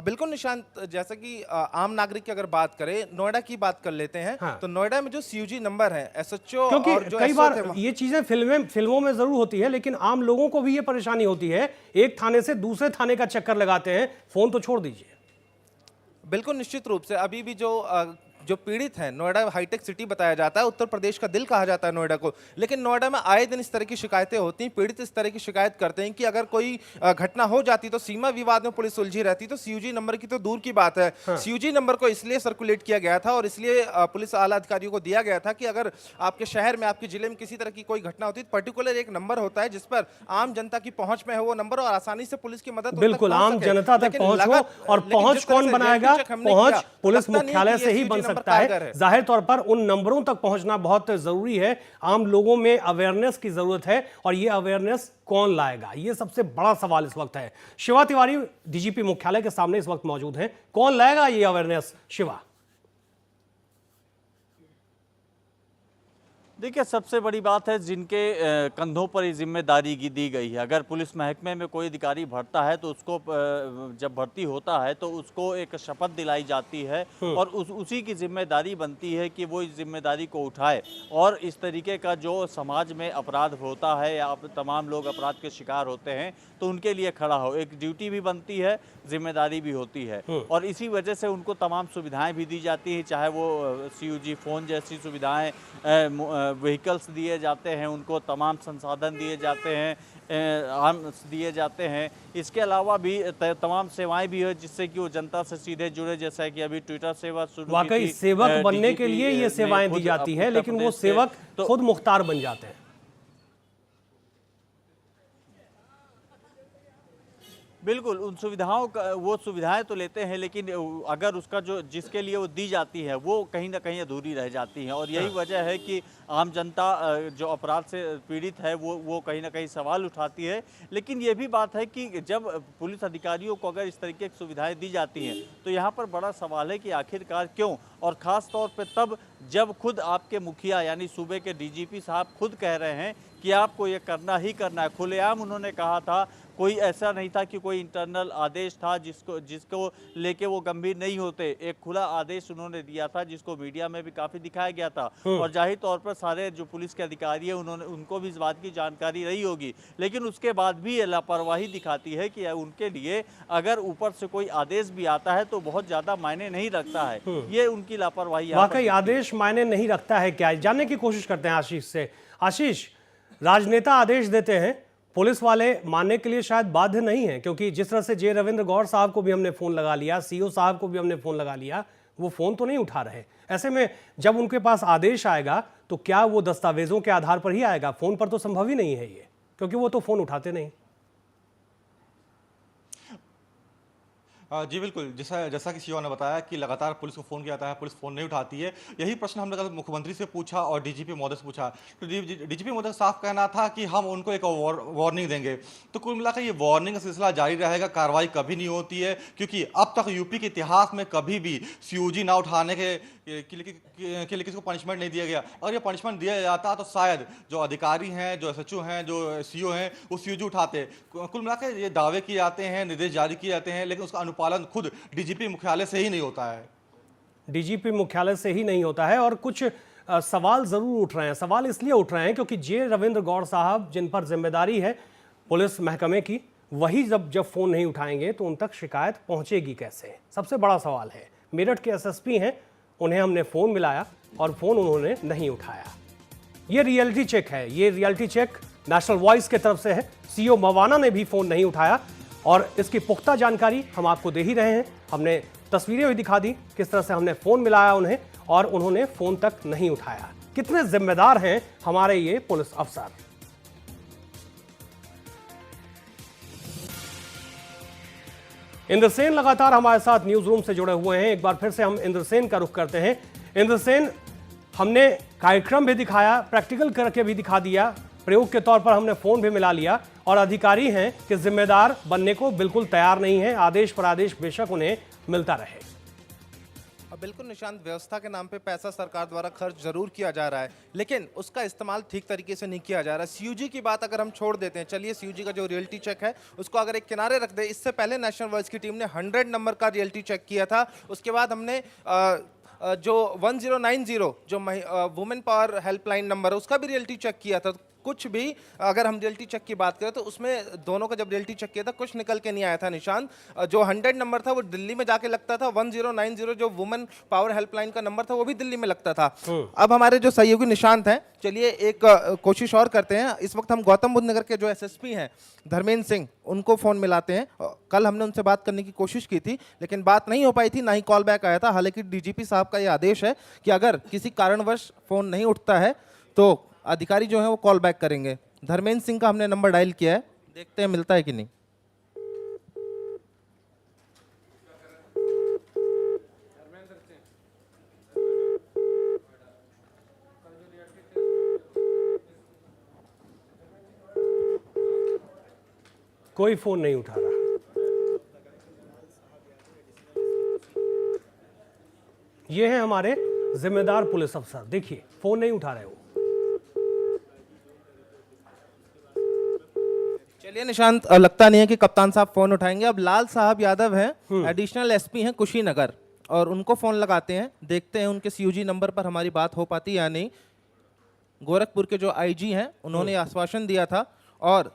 Speaker 2: बिल्कुल निशांत, जैसा कि आम नागरिक की अगर बात करें, नोएडा की बात कर लेते हैं। हाँ। तो नोएडा में जो सीयूजी नंबर है एसएचओ,
Speaker 1: क्योंकि
Speaker 2: और जो
Speaker 1: कई बार ये चीजें फिल्मों में जरूर होती है लेकिन आम लोगों को भी ये परेशानी होती है, एक थाने से दूसरे थाने का चक्कर लगाते हैं, फोन तो छोड़ दीजिए।
Speaker 2: बिल्कुल निश्चित रूप से अभी भी जो पीड़ित हैं, नोएडा हाईटेक सिटी बताया जाता है, उत्तर प्रदेश का दिल कहा जाता है नोएडा को, लेकिन नोएडा में आए दिन इस तरह की शिकायतें होती हैं। पीड़ित इस तरह की शिकायत करते हैं कि अगर कोई घटना हो जाती तो सीमा विवाद में पुलिस उलझी रहती, तो सीयूजी नंबर की तो दूर की बात है। हाँ। सीयूजी नंबर को इसलिए सर्कुलेट किया गया था और इसलिए पुलिस आला अधिकारियों को दिया गया था कि अगर आपके शहर में, आपके जिले में किसी तरह की कोई घटना होती है, पर्टिकुलर एक नंबर होता है जिस पर आम जनता की पहुंच में है वो नंबर, और आसानी से पुलिस की मदद
Speaker 1: बिल्कुल आम जनता तक पहुंच हो। और पहुंच कौन बनाएगा? पहुंच पुलिस मुख्यालय से ही बन सकता है। जाहिर तौर पर उन नंबरों तक पहुंचना बहुत जरूरी है। आम लोगों में अवेयरनेस की जरूरत है और ये अवेयरनेस कौन लाएगा, ये सबसे बड़ा सवाल इस वक्त है। शिवा तिवारी डीजीपी मुख्यालय के सामने इस वक्त मौजूद हैं। कौन लाएगा ये अवेयरनेस, शिवा?
Speaker 6: देखिए, सबसे बड़ी बात है जिनके कंधों पर ये जिम्मेदारी दी गई है। अगर पुलिस महकमे में कोई अधिकारी भर्ता है तो उसको जब भर्ती होता है तो उसको एक शपथ दिलाई जाती है और उसी की जिम्मेदारी बनती है कि वो इस जिम्मेदारी को उठाए और इस तरीके का जो समाज में अपराध होता है या तमाम लोग अपराध के शिकार होते हैं तो उनके लिए खड़ा हो। एक ड्यूटी भी बनती है, जिम्मेदारी भी होती है और इसी वजह से उनको तमाम सुविधाएँ भी दी जाती हैं, चाहे वो सीयूजी फ़ोन जैसी सुविधाएँ, व्हीकल्स दिए जाते हैं, उनको तमाम संसाधन दिए जाते हैं, आर्म्स दिए जाते हैं। इसके अलावा भी तमाम सेवाएं भी है जिससे कि वो जनता से सीधे जुड़े, जैसा कि अभी ट्विटर सेवा शुरू
Speaker 1: वाकई सेवक बनने के लिए ये सेवाएं दी जाती है लेकिन वो सेवक खुद मुख्तार बन जाते हैं।
Speaker 6: बिल्कुल, उन सुविधाओं का वो सुविधाएं तो लेते हैं लेकिन अगर उसका जो जिसके लिए वो दी जाती है वो कहीं ना कहीं अधूरी रह जाती है और यही वजह है कि आम जनता जो अपराध से पीड़ित है वो कहीं ना कहीं सवाल उठाती है। लेकिन ये भी बात है कि जब पुलिस अधिकारियों को अगर इस तरीके की सुविधाएं दी जाती हैं तो यहाँ पर बड़ा सवाल है कि आखिरकार क्यों, और ख़ास तौर पे तब जब खुद आपके मुखिया यानी सूबे के डीजीपी साहब खुद कह रहे हैं कि आपको ये करना ही करना है। खुलेआम उन्होंने कहा था, कोई ऐसा नहीं था कि कोई इंटरनल आदेश था जिसको लेके वो गंभीर नहीं होते। एक खुला आदेश उन्होंने दिया था जिसको मीडिया में भी काफ़ी दिखाया गया था और जाहिर तौर पर सारे जो पुलिस के अधिकारी हैं उनको भी इस बात की जानकारी रही होगी, लेकिन उसके बाद भी ये लापरवाही दिखाती है कि उनके लिए अगर ऊपर से कोई आदेश भी आता है तो बहुत ज़्यादा मायने नहीं रखता है। ये उनकी लापरवाही।
Speaker 1: वाकई आदेश मायने नहीं रखता है क्या, जानने की कोशिश करते हैं आशीष से। आशीष, राजनेता आदेश देते हैं, पुलिस वाले मानने के लिए शायद बाध्य नहीं है, क्योंकि जिस तरह से जे रविंद्र गौड़ साहब को भी हमने फ़ोन लगा लिया, सीओ साहब को भी हमने फ़ोन लगा लिया, वो फ़ोन तो नहीं उठा रहे। ऐसे में जब उनके पास आदेश आएगा तो क्या वो दस्तावेजों के आधार पर ही आएगा? फ़ोन पर तो संभव ही नहीं है ये, क्योंकि वो तो फ़ोन उठाते नहीं।
Speaker 10: जी बिल्कुल, जैसा कि सीओ ने बताया कि लगातार पुलिस को फ़ोन किया जाता है, पुलिस फ़ोन नहीं उठाती है। यही प्रश्न हमने कल मुख्यमंत्री से पूछा और डीजीपी महोदय से पूछा, तो डीजीपी महोदय का साफ कहना था कि हम उनको एक वार्निंग देंगे। तो कुल मिलाकर ये वार्निंग का सिलसिला जारी रहेगा, कार्रवाई कभी नहीं होती है, क्योंकि अब तक यूपी के इतिहास में कभी भी सीयूजी ना उठाने के लिए किसी को पनिशमेंट नहीं दिया गया। अगर ये पनिशमेंट दिया जाता तो शायद जो अधिकारी हैं, जो एसएचओ हैं, जो सीओ हैं, वो सीयूजी उठाते। कुल मिलाकर ये दावे किए जाते हैं, निर्देश जारी किए जाते हैं, लेकिन उसका अनुपालन खुद डीजीपी मुख्यालय से ही नहीं होता है।
Speaker 1: डीजीपी मुख्यालय से ही नहीं होता है और कुछ सवाल जरूर उठ रहे हैं। सवाल इसलिए उठ रहे हैं क्योंकि जे रविंद्र गौड़ साहब, जिन पर जिम्मेदारी है पुलिस महकमे की, वही जब फ़ोन नहीं उठाएंगे तो उन तक शिकायत पहुंचेगी कैसे? सबसे बड़ा सवाल है। मेरठ के एसएसपी हैं, उन्हें हमने फ़ोन मिलाया और फ़ोन उन्होंने नहीं उठाया। ये रियलिटी चेक है, ये रियलिटी चेक नेशनल वॉइस के तरफ से है। सीओ मवाना ने भी फ़ोन नहीं उठाया और इसकी पुख्ता जानकारी हम आपको दे ही रहे हैं। हमने तस्वीरें भी दिखा दी किस तरह से हमने फ़ोन मिलाया उन्हें और उन्होंने फ़ोन तक नहीं उठाया। कितने जिम्मेदार हैं हमारे ये पुलिस अफसर। इंद्रसेन लगातार हमारे साथ न्यूज रूम से जुड़े हुए हैं। एक बार फिर से हम इंद्रसेन का रुख करते हैं। इंद्रसेन, हमने कार्यक्रम भी दिखाया, प्रैक्टिकल करके भी दिखा दिया, प्रयोग के तौर पर हमने फोन भी मिला लिया और अधिकारी हैं कि जिम्मेदार बनने को बिल्कुल तैयार नहीं है। आदेश पर आदेश बेशक उन्हें मिलता रहे।
Speaker 2: बिल्कुल निशांत, व्यवस्था के नाम पे पैसा सरकार द्वारा खर्च जरूर किया जा रहा है, लेकिन उसका इस्तेमाल ठीक तरीके से नहीं किया जा रहा है। सीयूजी की बात अगर हम छोड़ देते हैं, चलिए सीयूजी का जो रियलिटी चेक है उसको अगर एक किनारे रख दे, इससे पहले नेशनल वॉइस की टीम ने 100 नंबर का रियलिटी चेक किया था। उसके बाद हमने जो 1090 जो वुमेन पावर हेल्पलाइन नंबर है उसका भी रियलिटी चेक किया था। कुछ भी अगर हम रियलिटी चेक की बात करें तो उसमें दोनों का जब रियलिटी चेक किया था कुछ निकल के नहीं आया था निशांत। जो 100 नंबर था वो दिल्ली में जाके लगता था, 1090 जो वुमेन पावर हेल्पलाइन का नंबर था वो भी दिल्ली में लगता था। अब हमारे जो सहयोगी निशांत हैं, चलिए एक कोशिश और करते हैं। इस वक्त हम गौतम बुद्ध नगर के जो एसएसपी हैं धर्मेंद्र सिंह, उनको फोन मिलाते हैं। कल हमने उनसे बात करने की कोशिश की थी लेकिन बात नहीं हो पाई थी, ना ही कॉल बैक आया था। हालांकि डीजीपी साहब का ये आदेश है कि अगर किसी कारणवश फोन नहीं उठता है तो अधिकारी जो है वो कॉल बैक करेंगे। धर्मेंद्र सिंह का हमने नंबर डायल किया है, देखते हैं मिलता है कि नहीं।
Speaker 1: कोई फोन नहीं उठा रहा। ये है हमारे जिम्मेदार पुलिस अफसर, देखिए फोन नहीं उठा रहे हो।
Speaker 2: चलिए निशांत, लगता नहीं है कि कप्तान साहब फोन उठाएंगे। अब लाल साहब यादव हैं, एडिशनल एसपी हैं कुशीनगर, और उनको फोन लगाते हैं, देखते हैं उनके सीयूजी नंबर पर हमारी बात हो पाती या नहीं। गोरखपुर के जो आईजी हैं उन्होंने आश्वासन दिया था और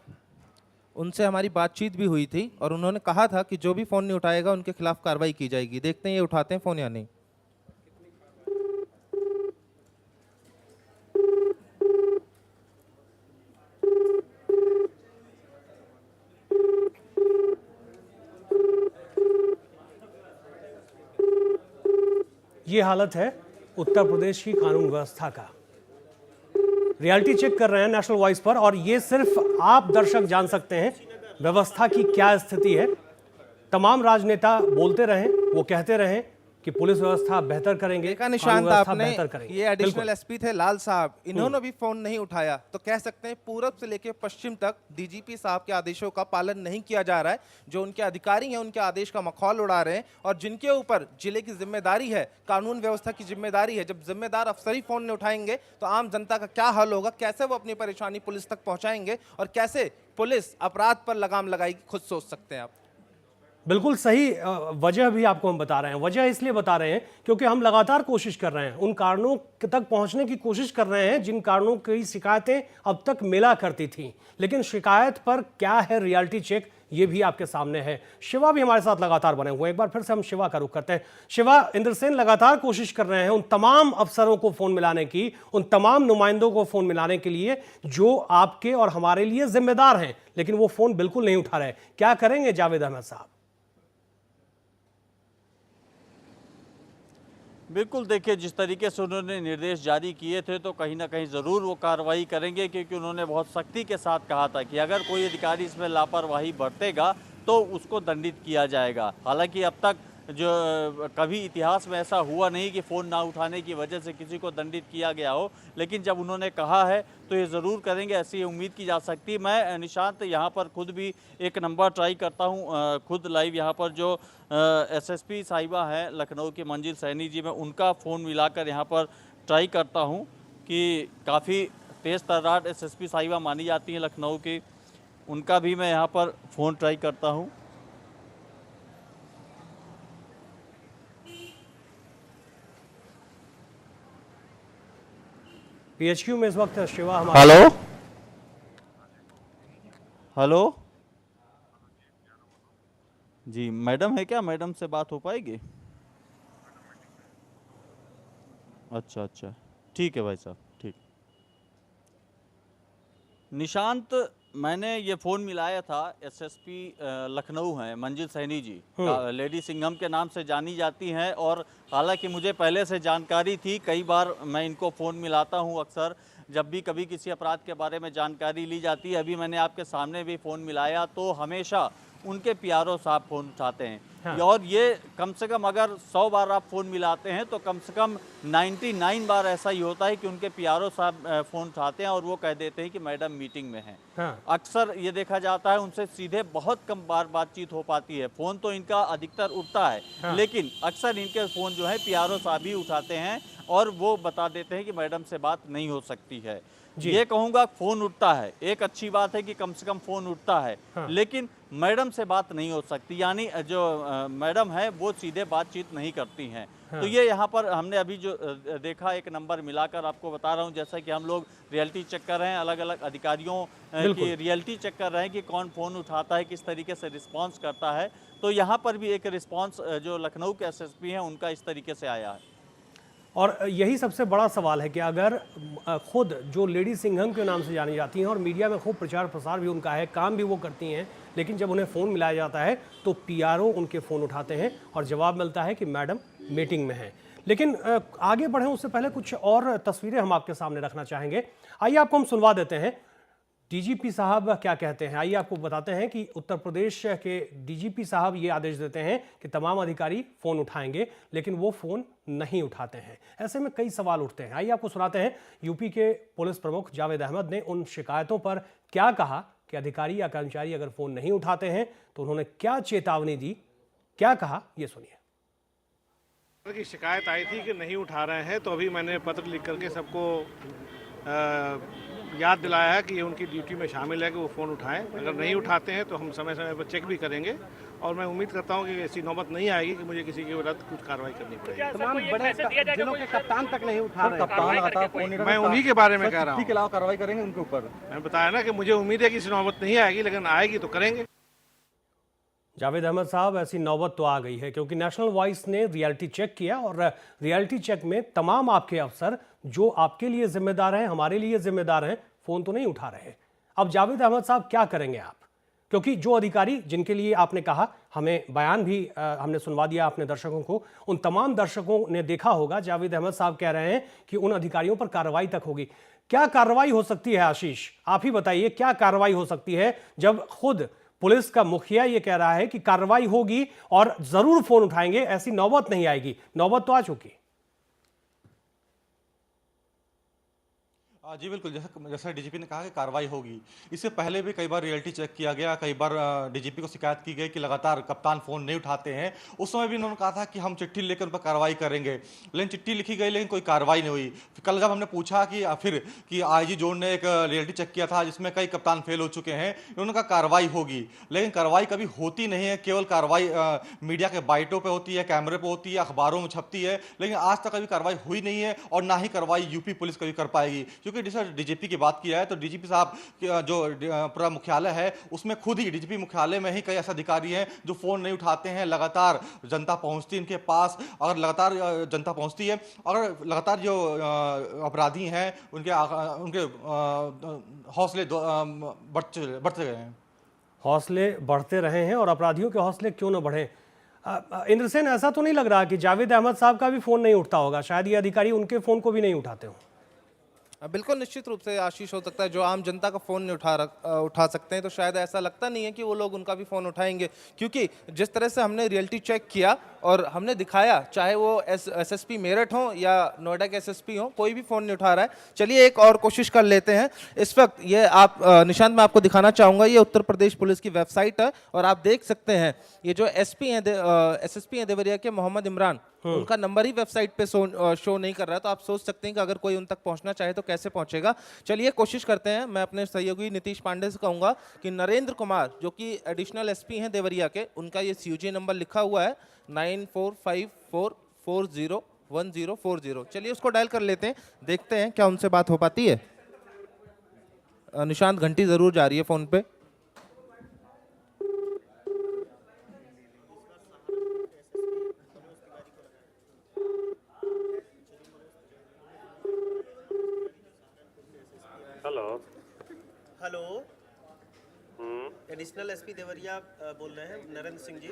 Speaker 2: उनसे हमारी बातचीत भी हुई थी और उन्होंने कहा था कि जो भी फोन नहीं उठाएगा उनके खिलाफ कार्रवाई की जाएगी। देखते हैं ये उठाते हैं फोन या नहीं।
Speaker 1: ये हालत है उत्तर प्रदेश की कानून व्यवस्था का। रियलिटी चेक कर रहे हैं नेशनल वॉइस पर और ये सिर्फ आप दर्शक जान सकते हैं व्यवस्था की क्या स्थिति है। तमाम राजनेता बोलते रहें, वो कहते रहें कि पुलिस व्यवस्था बेहतर करेंगे,
Speaker 2: देखा निशांत आपने, ये एडिशनल
Speaker 1: बिल्कुल।
Speaker 2: एसपी थे लाल साहब, इन्होंने भी फोन नहीं उठाया। तो कह सकते हैं पूरब से लेकर पश्चिम तक डीजीपी साहब के आदेशों का पालन नहीं किया जा रहा है। जो उनके अधिकारी हैं उनके आदेश का मखौल उड़ा रहे हैं और जिनके ऊपर जिले की जिम्मेदारी है, कानून व्यवस्था की जिम्मेदारी है। जब जिम्मेदार अफसर ही फोन नहीं उठाएंगे तो आम जनता का क्या हाल होगा, कैसे वो अपनी परेशानी पुलिस तक पहुंचाएंगे और कैसे पुलिस अपराध पर लगाम लगाएगी, खुद सोच सकते हैं आप।
Speaker 1: बिल्कुल सही वजह भी आपको हम बता रहे हैं। वजह इसलिए बता रहे हैं क्योंकि हम लगातार कोशिश कर रहे हैं, उन कारणों तक पहुंचने की कोशिश कर रहे हैं जिन कारणों की शिकायतें अब तक मिला करती थी। लेकिन शिकायत पर क्या है रियलिटी चेक, ये भी आपके सामने है। शिवा भी हमारे साथ लगातार बने हुए हैं। एक बार फिर से हम शिवा का रुख करते हैं। शिवा, इंद्रसेन लगातार कोशिश कर रहे हैं उन तमाम अफसरों को फोन मिलाने की, उन तमाम नुमाइंदों को फोन मिलाने के लिए जो आपके और हमारे लिए जिम्मेदार हैं, लेकिन वो फोन बिल्कुल नहीं उठा रहे। क्या करेंगे जावेद अहमद साहब?
Speaker 6: बिल्कुल, देखिए जिस तरीके से उन्होंने निर्देश जारी किए थे तो कहीं ना कहीं ज़रूर वो कार्रवाई करेंगे, क्योंकि उन्होंने बहुत सख्ती के साथ कहा था कि अगर कोई अधिकारी इसमें लापरवाही बरतेगा तो उसको दंडित किया जाएगा। हालांकि अब तक जो कभी इतिहास में ऐसा हुआ नहीं कि फ़ोन ना उठाने की वजह से किसी को दंडित किया गया हो, लेकिन जब उन्होंने कहा है तो ये ज़रूर करेंगे, ऐसी उम्मीद की जा सकती है। मैं निशांत यहाँ पर खुद भी एक नंबर ट्राई करता हूँ, खुद लाइव यहाँ पर जो एसएसपी साहिबा हैं लखनऊ की मंजिल सैनी जी, मैं उनका फ़ोन मिलाकर यहाँ पर ट्राई करता हूँ कि काफ़ी तेज़ तर्रार एसएसपी साहिबा मानी जाती हैं लखनऊ की, उनका भी मैं यहाँ पर फ़ोन ट्राई करता हूँ।
Speaker 1: पीएचक्यू में इस वक्त शिवा हमारे।
Speaker 6: हेलो हेलो जी, मैडम है क्या? मैडम से बात हो पाएगी? अच्छा अच्छा, ठीक है भाई साहब, ठीक। निशांत, मैंने ये फ़ोन मिलाया था, एसएसपी लखनऊ हैं मंजिल सैनी जी, लेडी सिंघम के नाम से जानी जाती हैं, और हालांकि मुझे पहले से जानकारी थी, कई बार मैं इनको फ़ोन मिलाता हूं अक्सर जब भी कभी किसी अपराध के बारे में जानकारी ली जाती है। अभी मैंने आपके सामने भी फ़ोन मिलाया तो हमेशा उनके पीआरओ साहब फ़ोन उठाते हैं।
Speaker 1: हाँ।
Speaker 6: और ये कम से कम अगर 100 बार आप फ़ोन मिलाते हैं तो कम से कम 99 बार ऐसा ही होता है कि उनके पीआरओ साहब फ़ोन उठाते हैं और वो कह देते हैं कि मैडम मीटिंग में हैं।
Speaker 1: हाँ।
Speaker 6: अक्सर ये देखा जाता है उनसे सीधे बहुत कम बार बातचीत हो पाती है। फ़ोन तो इनका अधिकतर उठता है,
Speaker 1: हाँ।
Speaker 6: लेकिन अक्सर इनके फ़ोन जो है पीआरओ साहब ही उठाते हैं और वो बता देते हैं कि मैडम से बात नहीं हो सकती है।
Speaker 1: जी।
Speaker 6: ये कहूँगा फ़ोन उठता है, एक अच्छी बात है कि कम से कम फ़ोन उठता है,
Speaker 1: हाँ।
Speaker 6: लेकिन मैडम से बात नहीं हो सकती, यानी जो मैडम है वो सीधे बातचीत नहीं करती हैं।
Speaker 1: हाँ।
Speaker 6: तो ये यहाँ पर हमने अभी जो देखा, एक नंबर मिलाकर आपको बता रहा हूँ, जैसा कि हम लोग रियलिटी चेक कर रहे हैं, अलग अलग अधिकारियों की रियलिटी चेक कर रहे हैं कि कौन फ़ोन उठाता है, किस तरीके से रिस्पॉन्स करता है। तो यहाँ पर भी एक रिस्पॉन्स जो लखनऊ के एसएसपी हैं उनका इस तरीके से आया है।
Speaker 1: और यही सबसे बड़ा सवाल है कि अगर खुद जो लेडी सिंघम के नाम से जानी जाती हैं और मीडिया में खूब प्रचार प्रसार भी उनका है, काम भी वो करती हैं, लेकिन जब उन्हें फ़ोन मिलाया जाता है तो पीआरओ उनके फ़ोन उठाते हैं और जवाब मिलता है कि मैडम मीटिंग में हैं। लेकिन आगे बढ़ें उससे पहले कुछ और तस्वीरें हम आपके सामने रखना चाहेंगे। आइए आपको हम सुनवा देते हैं डीजीपी साहब क्या कहते हैं। आइए आपको बताते हैं कि उत्तर प्रदेश के डीजीपी साहब ये आदेश देते हैं कि तमाम अधिकारी फ़ोन उठाएंगे, लेकिन वो फ़ोन नहीं उठाते हैं। ऐसे में कई सवाल उठते हैं। आइए आपको सुनाते हैं यूपी के पुलिस प्रमुख जावेद अहमद ने उन शिकायतों पर क्या कहा कि अधिकारी या कर्मचारी अगर फ़ोन नहीं उठाते हैं तो उन्होंने क्या चेतावनी दी, क्या कहा, ये सुनिए।
Speaker 11: की शिकायत आई थी कि नहीं उठा रहे हैं, तो अभी मैंने पत्र लिख करके सबको याद दिलाया है कि ये उनकी ड्यूटी में शामिल है कि वो फ़ोन उठाएं। अगर नहीं उठाते हैं तो हम समय समय पर चेक भी करेंगे और मैं उम्मीद करता हूं कि ऐसी नौबत नहीं आएगी कि मुझे किसी के विरुद्ध कुछ कार्रवाई करनी पड़ेगी।
Speaker 3: तमाम बड़े जिलों के कप्तान तक नहीं उठा रहे हैं।
Speaker 11: कप्तान आता फ़ोन नहीं, मैं उन्हीं के बारे में कह रहा हूँ।
Speaker 3: के अलावा कार्रवाई करेंगे उनके ऊपर।
Speaker 11: मैंने बताया ना कि मुझे उम्मीद है कि ऐसी नौबत नहीं आएगी, लेकिन आएगी तो करेंगे।
Speaker 1: जावेद अहमद साहब, ऐसी नौबत तो आ गई है क्योंकि नेशनल वॉइस ने रियलिटी चेक किया और रियलिटी चेक में तमाम आपके अफसर जो आपके लिए जिम्मेदार हैं, हमारे लिए जिम्मेदार हैं, फ़ोन तो नहीं उठा रहे। अब जावेद अहमद साहब क्या करेंगे आप? क्योंकि जो अधिकारी जिनके लिए आपने कहा, हमें बयान भी हमने सुनवा दिया अपने दर्शकों को, उन तमाम दर्शकों ने देखा होगा जावेद अहमद साहब कह रहे हैं कि उन अधिकारियों पर कार्रवाई तक होगी। क्या कार्रवाई हो सकती है आशीष, आप ही बताइए, क्या कार्रवाई हो सकती है जब खुद पुलिस का मुखिया ये कह रहा है कि कार्रवाई होगी और जरूर फोन उठाएंगे, ऐसी नौबत नहीं आएगी? नौबत तो आ चुकी।
Speaker 10: जी बिल्कुल, जैसा डीजीपी ने कहा कि कार्रवाई होगी। इससे पहले भी कई बार रियलिटी चेक किया गया, कई बार डीजीपी को शिकायत की गई कि लगातार कप्तान फ़ोन नहीं उठाते हैं। उस समय भी उन्होंने कहा था कि हम चिट्ठी लेकर उन पर कार्रवाई करेंगे, लेकिन चिट्ठी लिखी गई लेकिन कोई कार्रवाई नहीं हुई। कल जब हमने पूछा कि आईजी जोन ने एक रियलिटी चेक किया था जिसमें कई कप्तान फेल हो चुके हैं, उन्होंने कहा कार्रवाई होगी, लेकिन कार्रवाई कभी होती नहीं है। केवल कार्रवाई मीडिया के बाइटों पर होती है, कैमरे पर होती है, अखबारों में छपती है, लेकिन आज तक कभी कार्रवाई हुई नहीं है और ना ही कार्रवाई यूपी पुलिस कभी कर पाएगी। जैसे डीजीपी की बात की है तो डीजीपी साहब जो पूरा मुख्यालय है उसमें खुद ही डीजीपी मुख्यालय में ही कई ऐसे अधिकारी हैं जो फोन नहीं उठाते हैं। लगातार जनता पहुंचती है इनके पास, और लगातार जनता पहुंचती है और लगातार जो अपराधी हैं उनके हौसले बढ़ते गए हैं।
Speaker 1: हौसले बढ़ते रहे हैं और अपराधियों के हौसले क्यों न बढ़े। इंद्र सेन, ऐसा तो नहीं लग रहा कि जावेद अहमद साहब का भी फोन नहीं उठता होगा? शायद ये अधिकारी उनके फोन को भी नहीं उठाते हो।
Speaker 2: बिल्कुल निश्चित रूप से आशीष हो सकता है, जो आम जनता का फ़ोन नहीं उठा सकते हैं, तो शायद ऐसा लगता नहीं है कि वो लोग उनका भी फ़ोन उठाएंगे, क्योंकि जिस तरह से हमने रियलिटी चेक किया और हमने दिखाया, चाहे वो एसएसपी मेरठ हो या नोएडा के एसएसपी हो, कोई भी फ़ोन नहीं उठा रहा है। चलिए एक और कोशिश कर लेते हैं। इस वक्त ये आप निशांत, मैं आपको दिखाना चाहूँगा, ये उत्तर प्रदेश पुलिस की वेबसाइट है और आप देख सकते हैं ये जो एसपी हैं, एसएसपी हैं देवरिया के मोहम्मद इमरान, उनका नंबर ही वेबसाइट पे शो नहीं कर रहा है। तो आप सोच सकते हैं कि अगर कोई उन तक पहुंचना चाहे तो कैसे पहुंचेगा। चलिए कोशिश करते हैं। मैं अपने सहयोगी नीतीश पांडे से कहूंगा कि नरेंद्र कुमार, जो कि एडिशनल एसपी हैं देवरिया के, उनका ये सीयूजी नंबर लिखा हुआ है 9454401040। चलिए उसको डायल कर लेते हैं, देखते हैं क्या उनसे बात हो पाती है। निशांत, घंटी जरूर जा रही है फोन पे।
Speaker 12: हेलो, एडिशनल एसपी देवरिया बोल रहे हैं, नरेंद्र सिंह जी।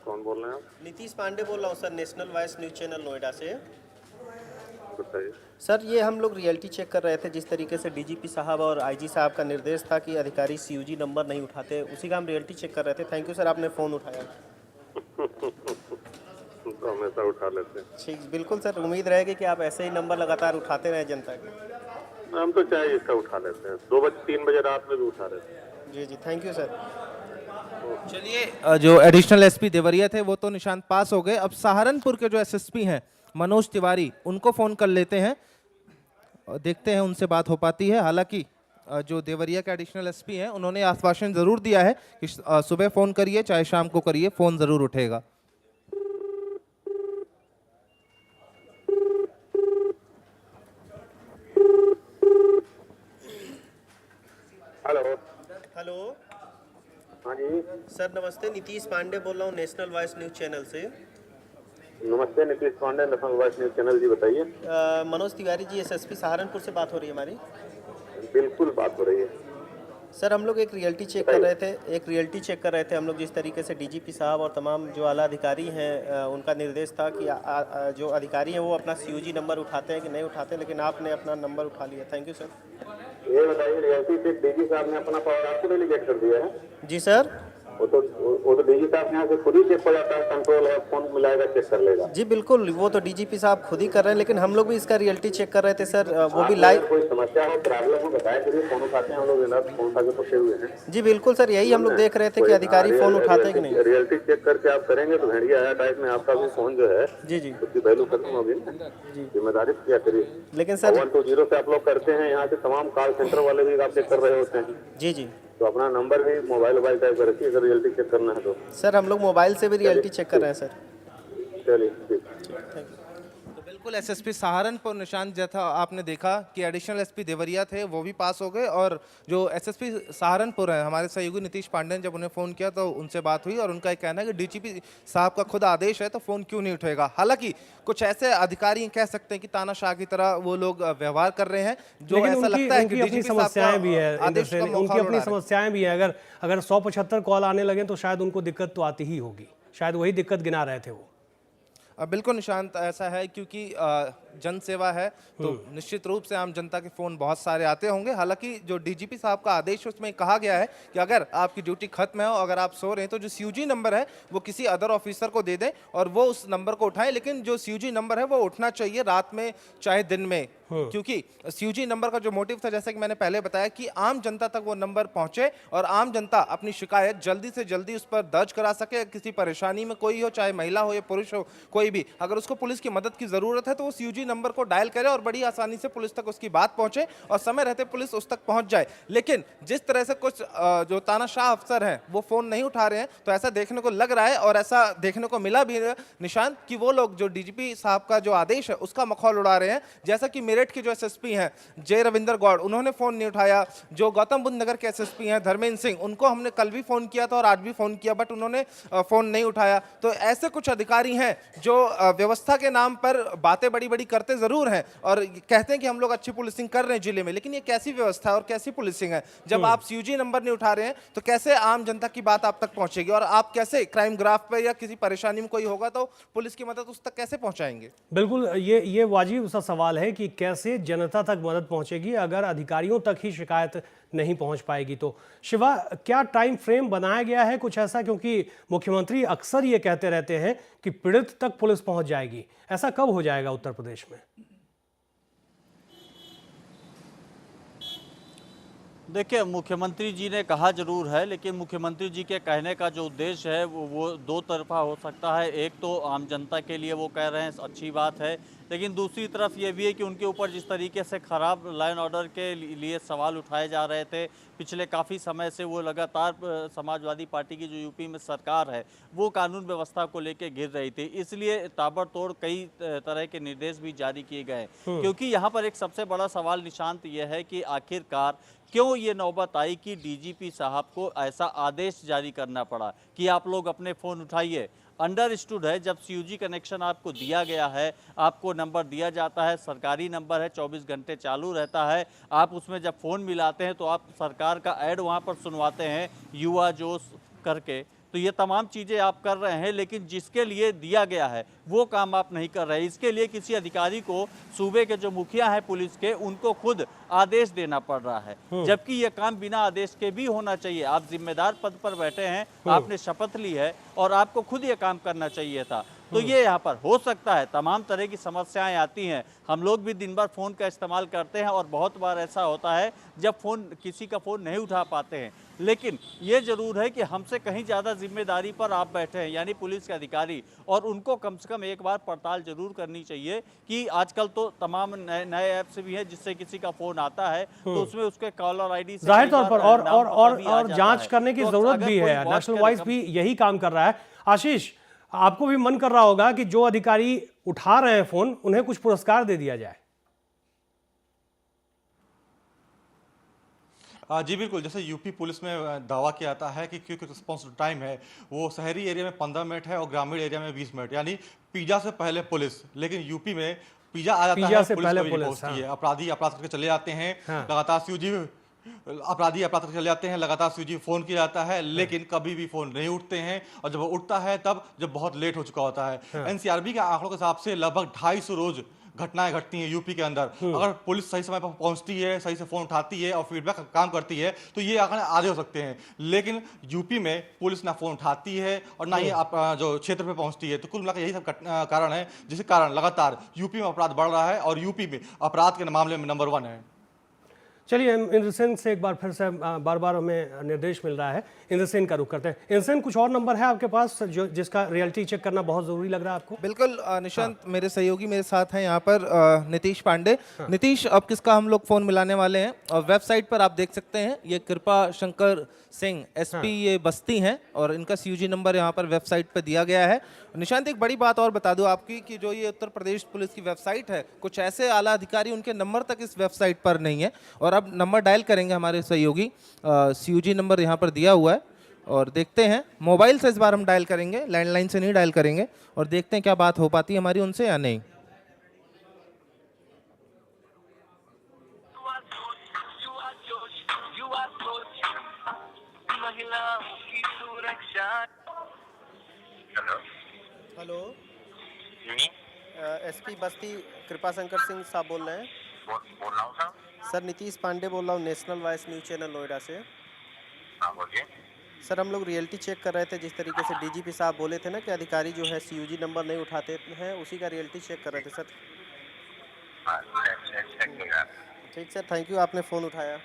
Speaker 9: कौन बोल रहे हैं आप?
Speaker 12: नीतीश पांडे बोल रहा हूँ sir, national voice news channel Noida से।
Speaker 9: बताइए।
Speaker 12: सर ये हम लोग रियलिटी चेक कर रहे थे, जिस तरीके से डीजीपी साहब और आईजी साहब का निर्देश था कि अधिकारी सीयूजी नंबर नहीं उठाते, उसी का हम रियलिटी चेक कर रहे थे। थैंक यू सर, आपने फ़ोन उठाया।
Speaker 9: तो हमेशा उठा लेते हैं।
Speaker 12: ठीक, बिल्कुल सर, उम्मीद रहेगी कि आप ऐसे ही नंबर लगातार उठाते रहें जनता के।
Speaker 9: हम तो चाहे इसका उठा लेते हैं, 2 बजे 3 बजे रात में भी उठा लेते हैं।
Speaker 12: जी जी, थैंक यू सर।
Speaker 2: चलिए, जो एडिशनल एसपी देवरिया थे वो तो निशांत पास हो गए। अब सहारनपुर के जो एसएसपी हैं मनोज तिवारी, उनको फ़ोन कर लेते हैं और देखते हैं उनसे बात हो पाती है। हालांकि जो देवरिया के एडिशनल एसपी हैं उन्होंने आश्वासन ज़रूर दिया है कि सुबह फ़ोन करिए चाहे शाम को करिए, फ़ोन ज़रूर उठेगा।
Speaker 9: हेलो।
Speaker 12: हेलो।
Speaker 9: हाँ जी।
Speaker 12: सर नमस्ते, नीतीश पांडे बोल रहा हूँ नेशनल वॉइस न्यूज़ चैनल से।
Speaker 9: नमस्ते, Nitish Pandey, national voice news channel. Ji बताइए।
Speaker 12: मनोज तिवारी जी, एसएसपी सहारनपुर से बात हो रही है हमारी।
Speaker 9: बिल्कुल बात हो रही है।
Speaker 12: सर हम लोग एक रियलिटी चेक कर रहे थे हम लोग, जिस तरीके से डीजीपी साहब और तमाम जो आला अधिकारी हैं उनका निर्देश था कि जो अधिकारी हैं वो अपना सीयूजी नंबर उठाते हैं कि नहीं उठाते, लेकिन आपने अपना नंबर उठा लिया। Thank you sir.
Speaker 9: ये बताइए, रियलिटी चेक डीजी साहब ने अपना पावर आपको डेलीगेट कर दिया है?
Speaker 12: जी सर।
Speaker 9: वो तो डीजी साहब यहाँ से खुद ही चेक हो जाता है, कंट्रोल है, फोन मिलाएगा, चेक कर लेगा।
Speaker 12: जी बिल्कुल, वो तो डीजीपी साहब खुद ही कर रहे हैं, लेकिन हम लोग भी इसका रियलिटी चेक कर रहे थे सर, वो भी लाइव।
Speaker 9: कोई समस्या हो, प्रॉब्लम हो, बताया करिए, फोन उठाते हैं हम लोग, फोन उठा के पूछे हुए हैं।
Speaker 12: जी बिल्कुल सर, यही हम लोग देख रहे थे कि अधिकारी फोन उठाते हैं कि नहीं।
Speaker 9: रियलिटी चेक करके आप करेंगे तो भेड़िया आया टाइप में आपका भी फोन जो है
Speaker 12: जी जी
Speaker 9: उसकी वैल्यू खत्म होगी। जिम्मेदारी क्या करिए।
Speaker 12: लेकिन सर
Speaker 9: 120 से आप लोग करते हैं, यहाँ से तमाम कॉल सेंटर वाले भी आप चेक कर रहे होते हैं।
Speaker 12: जी जी,
Speaker 9: तो अपना नंबर भी मोबाइल टाइप कर रखिए अगर रियलिटी चेक करना है तो।
Speaker 12: सर हम लोग मोबाइल से भी रियलिटी चेक कर रहे हैं सर।
Speaker 9: चलिए ठीक।
Speaker 2: तो बिल्कुल एसएसपी सहारनपुर निशांत, जैसा आपने देखा कि एडिशनल एसपी देवरिया थे वो भी पास हो गए, और जो एसएसपी सहारनपुर है हमारे सहयोगी नीतीश पांडे ने जब उन्हें फ़ोन किया तो उनसे बात हुई और उनका ये कहना है कि डीजीपी साहब का खुद आदेश है तो फ़ोन क्यों नहीं उठेगा। हालांकि कुछ ऐसे अधिकारी कह सकते हैं कि तानाशाह की तरह वो लोग व्यवहार कर रहे हैं, जो ऐसा लगता है कि
Speaker 1: उनकी समस्याएं भी है, उनकी अपनी समस्याएं भी है। अगर 175 कॉल आने लगे तो शायद उनको दिक्कत तो आती ही होगी, शायद वही दिक्कत गिना रहे थे वो।
Speaker 2: बिल्कुल निशांत, ऐसा है क्योंकि जन सेवा है तो निश्चित रूप से आम जनता के फ़ोन बहुत सारे आते होंगे। हालांकि जो डीजीपी साहब का आदेश उसमें कहा गया है कि अगर आपकी ड्यूटी खत्म है और अगर आप सो रहे हैं तो जो सीयूजी नंबर है वो किसी अदर ऑफिसर को दे दें और वो उस नंबर को उठाएं, लेकिन जो सीयूजी नंबर है वो उठना चाहिए रात में चाहे दिन में, क्योंकि सीयूजी नंबर का जो मोटिव था, जैसा कि मैंने पहले बताया, कि आम जनता तक वो नंबर पहुंचे और आम जनता अपनी शिकायत जल्दी से जल्दी उस पर दर्ज करा सके। किसी परेशानी में कोई हो, चाहे महिला हो या पुरुष हो, कोई भी, अगर उसको पुलिस की मदद की जरूरत है तो वो सीयूजी नंबर को डायल करे और बड़ी आसानी से पुलिस तक उसकी बात पहुंचे और समय रहते पुलिस उस तक पहुंच जाए। लेकिन जिस तरह से कुछ जो तानाशाह अफसर हैं वो फोन नहीं उठा रहे हैं, तो ऐसा देखने को लग रहा है और ऐसा देखने को मिला भी निशांत कि वो लोग जो डीजीपी साहब का जो आदेश है उसका मखौल उड़ा रहे हैं। जैसा कि मेरठ के जो एसएसपी हैं जय रविंदर गौड़, उन्होंने फोन नहीं उठाया। जो गौतम बुद्ध नगर के एसएसपी हैं धर्मेंद्र सिंह, उनको हमने कल भी फोन किया था और आज भी फोन किया, बट उन्होंने फोन नहीं उठाया। तो ऐसे कुछ अधिकारी हैं जो व्यवस्था के नाम पर बातें बड़ी बड़ी करते जरूर हैं और कहते हैं कि हम लोग अच्छी पुलिसिंग कर रहे हैं जिले में, लेकिन ये कैसी व्यवस्था है और कैसी पुलिसिंग है? जब आप सीयूजी नंबर नहीं उठा रहे हैं तो कैसे आम जनता की बात आप तक पहुंचेगी और आप कैसे क्राइम ग्राफ पे या किसी परेशानी में कोई होगा तो पुलिस की मदद उस तक कैसे पहुंचाएंगे?
Speaker 1: बिल्कुल, ये वाजिब सा सवाल है कि कैसे जनता तक मदद पहुंचेगी अगर अधिकारियों तक ही शिकायत नहीं पहुंच पाएगी तो। शिवा, क्या टाइम फ्रेम बनाया गया है कुछ ऐसा? क्योंकि मुख्यमंत्री अक्सर ये कहते रहते हैं कि पीड़ित तक पुलिस पहुंच जाएगी, ऐसा कब हो जाएगा उत्तर प्रदेश में?
Speaker 6: देखिए, मुख्यमंत्री जी ने कहा जरूर है, लेकिन मुख्यमंत्री जी के कहने का जो उद्देश्य है वो दो तरफा हो सकता है। एक तो आम जनता के लिए वो कह रहे हैं अच्छी बात है, लेकिन दूसरी तरफ ये भी है कि उनके ऊपर जिस तरीके से खराब लाइन ऑर्डर के लिए सवाल उठाए जा रहे थे पिछले काफ़ी समय से, वो लगातार समाजवादी पार्टी की जो यूपी में सरकार है वो कानून व्यवस्था को लेकर घिर रही थी, इसलिए ताबड़तोड़ कई तरह के निर्देश भी जारी किए गए। क्योंकि यहाँ पर एक सबसे बड़ा सवाल निशांत ये है कि आखिरकार क्यों ये नौबत आई कि डीजीपी साहब को ऐसा आदेश जारी करना पड़ा कि आप लोग अपने फ़ोन उठाइए। अंडरस्टूड है, जब सीयूजी कनेक्शन आपको दिया गया है, आपको नंबर दिया जाता है, सरकारी नंबर है, 24 घंटे चालू रहता है, आप उसमें जब फ़ोन मिलाते हैं तो आप सरकार का ऐड वहाँ पर सुनवाते हैं युवा जोश करके, तो ये तमाम चीज़ें आप कर रहे हैं, लेकिन जिसके लिए दिया गया है वो काम आप नहीं कर रहे। इसके लिए किसी अधिकारी को सूबे के जो मुखिया हैं पुलिस के, उनको खुद आदेश देना पड़ रहा है, जबकि ये काम बिना आदेश के भी होना चाहिए। आप जिम्मेदार पद पर बैठे हैं, आपने शपथ ली है और आपको खुद ये काम करना चाहिए था। तो ये यहाँ पर हो सकता है तमाम तरह की समस्याएं आती हैं। हम लोग भी दिन भर फ़ोन का इस्तेमाल करते हैं और बहुत बार ऐसा होता है जब किसी का फ़ोन नहीं उठा पाते हैं, लेकिन ये ज़रूर है कि हमसे कहीं ज़्यादा जिम्मेदारी पर आप बैठे हैं, यानी पुलिस के अधिकारी, और उनको कम से कम एक बार पड़ताल जरूर करनी चाहिए कि आजकल तो तमाम नए ऐप्स भी हैं जिससे किसी का फ़ोन आता है तो उसमें उसके कॉलर आईडी
Speaker 1: जाहिर तौर पर और जांच करने की जरूरत भी है। नेशनल वॉइस भी यही काम कर रहा है। आशीष, आपको भी मन कर रहा होगा कि जो अधिकारी उठा रहे हैं फोन, उन्हें कुछ पुरस्कार दे दिया जाए।
Speaker 10: जी बिल्कुल, जैसे यूपी पुलिस में दावा किया जाता है कि क्विक रिस्पांस टाइम है वो शहरी एरिया में 15 मिनट है और ग्रामीण एरिया में 20 मिनट, यानी पिज्जा से पहले पुलिस। लेकिन यूपी में पिज्जा आ जाता है, पुलिस कभी नहीं पहुंचती है। अपराधी अपराध करके चले जाते हैं, लगातार सीयूजी अपराधी अपराध करके चले जाते हैं, लगातार सीयूजी फोन किया जाता है, लेकिन कभी भी फोन नहीं उठते हैं, और जब वो उठता है तब जब बहुत लेट हो चुका होता है। एनसीआरबी के आंकड़ों के हिसाब से लगभग 250 रोज घटनाएं घटती हैं यूपी के अंदर। अगर पुलिस सही समय पर पहुंचती है, सही से फोन उठाती है और फीडबैक का काम करती है तो ये आंकड़े आधे हो सकते हैं। लेकिन यूपी में पुलिस ना फोन उठाती है और ना ही जो क्षेत्र पे पहुंचती है। तो कुल मिलाकर यही सब कारण है जिसके कारण लगातार यूपी में अपराध बढ़ रहा है और यूपी में अपराध के मामले में नंबर 1 है।
Speaker 1: चलिए, इंद्र सेन से एक बार फिर से बार बार हमें निर्देश मिल रहा है, इंद्र सेन का रुख करते हैं। इंद्र सेन, कुछ और नंबर है आपके पास जो जिसका रियलिटी चेक करना बहुत जरूरी लग रहा है आपको?
Speaker 2: बिल्कुल निशांत, मेरे सहयोगी मेरे साथ हैं यहाँ पर नीतीश पांडे। नीतीश, अब किसका हम लोग फोन मिलाने वाले हैं? और वेबसाइट पर आप देख सकते हैं ये कृपा शंकर सिंह एसपी ये बस्ती हैं और इनका सीयूजी नंबर यहाँ पर वेबसाइट पर दिया गया है। निशांत, एक बड़ी बात और बता दूं आपकी कि जो ये उत्तर प्रदेश पुलिस की वेबसाइट है, कुछ ऐसे आला अधिकारी उनके नंबर तक इस वेबसाइट पर नहीं है। और अब नंबर डायल करेंगे हमारे सहयोगी, सीयूजी नंबर यहाँ पर दिया हुआ है और देखते हैं। मोबाइल से इस बार हम डायल करेंगे, लैंडलाइन से नहीं डायल करेंगे, और देखते हैं क्या बात हो पाती है हमारी उनसे या नहीं।
Speaker 12: हेलो, एसपी बस्ती कृपा शंकर सिंह साहब बोल रहे हैं?
Speaker 13: बोल रहा हूँ
Speaker 12: सर, नीतीश पांडे बोल रहा हूँ, national voice news channel Noida से।
Speaker 13: हाँ बोलिए।
Speaker 12: सर, हम लोग रियलिटी चेक कर रहे थे, जिस तरीके से डीजीपी साहब बोले थे ना कि अधिकारी जो है सीयूजी नंबर नहीं उठाते हैं, उसी का रियलिटी चेक कर रहे थे सर। ठीक सर, थैंक यू, आपने फ़ोन उठाया।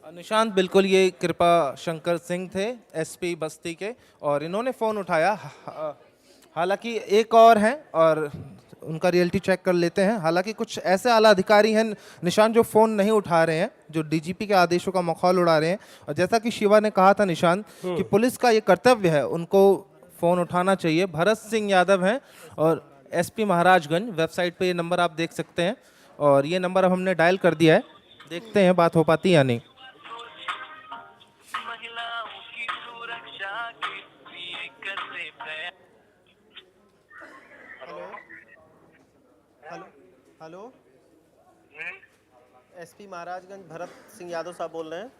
Speaker 2: निशांत, बिल्कुल ये कृपा शंकर सिंह थे एसपी बस्ती के और इन्होंने फ़ोन उठाया। हालांकि एक और हैं और उनका रियलिटी चेक कर लेते हैं। हालांकि कुछ ऐसे आला अधिकारी हैं निशांत जो फ़ोन नहीं उठा रहे हैं, जो डीजीपी के आदेशों का मखौल उड़ा रहे हैं। और जैसा कि शिवा ने कहा था निशांत कि पुलिस का ये कर्तव्य है, उनको फ़ोन उठाना चाहिए। भरत सिंह यादव हैं और एसपी महाराजगंज, वेबसाइट पे ये नंबर आप देख सकते हैं और ये नंबर अब हमने डायल कर दिया है। देखते हैं बात हो पाती या नहीं।
Speaker 12: हेलो, एसपी महाराजगंज भरत सिंह यादव साहब बोल रहे हैं?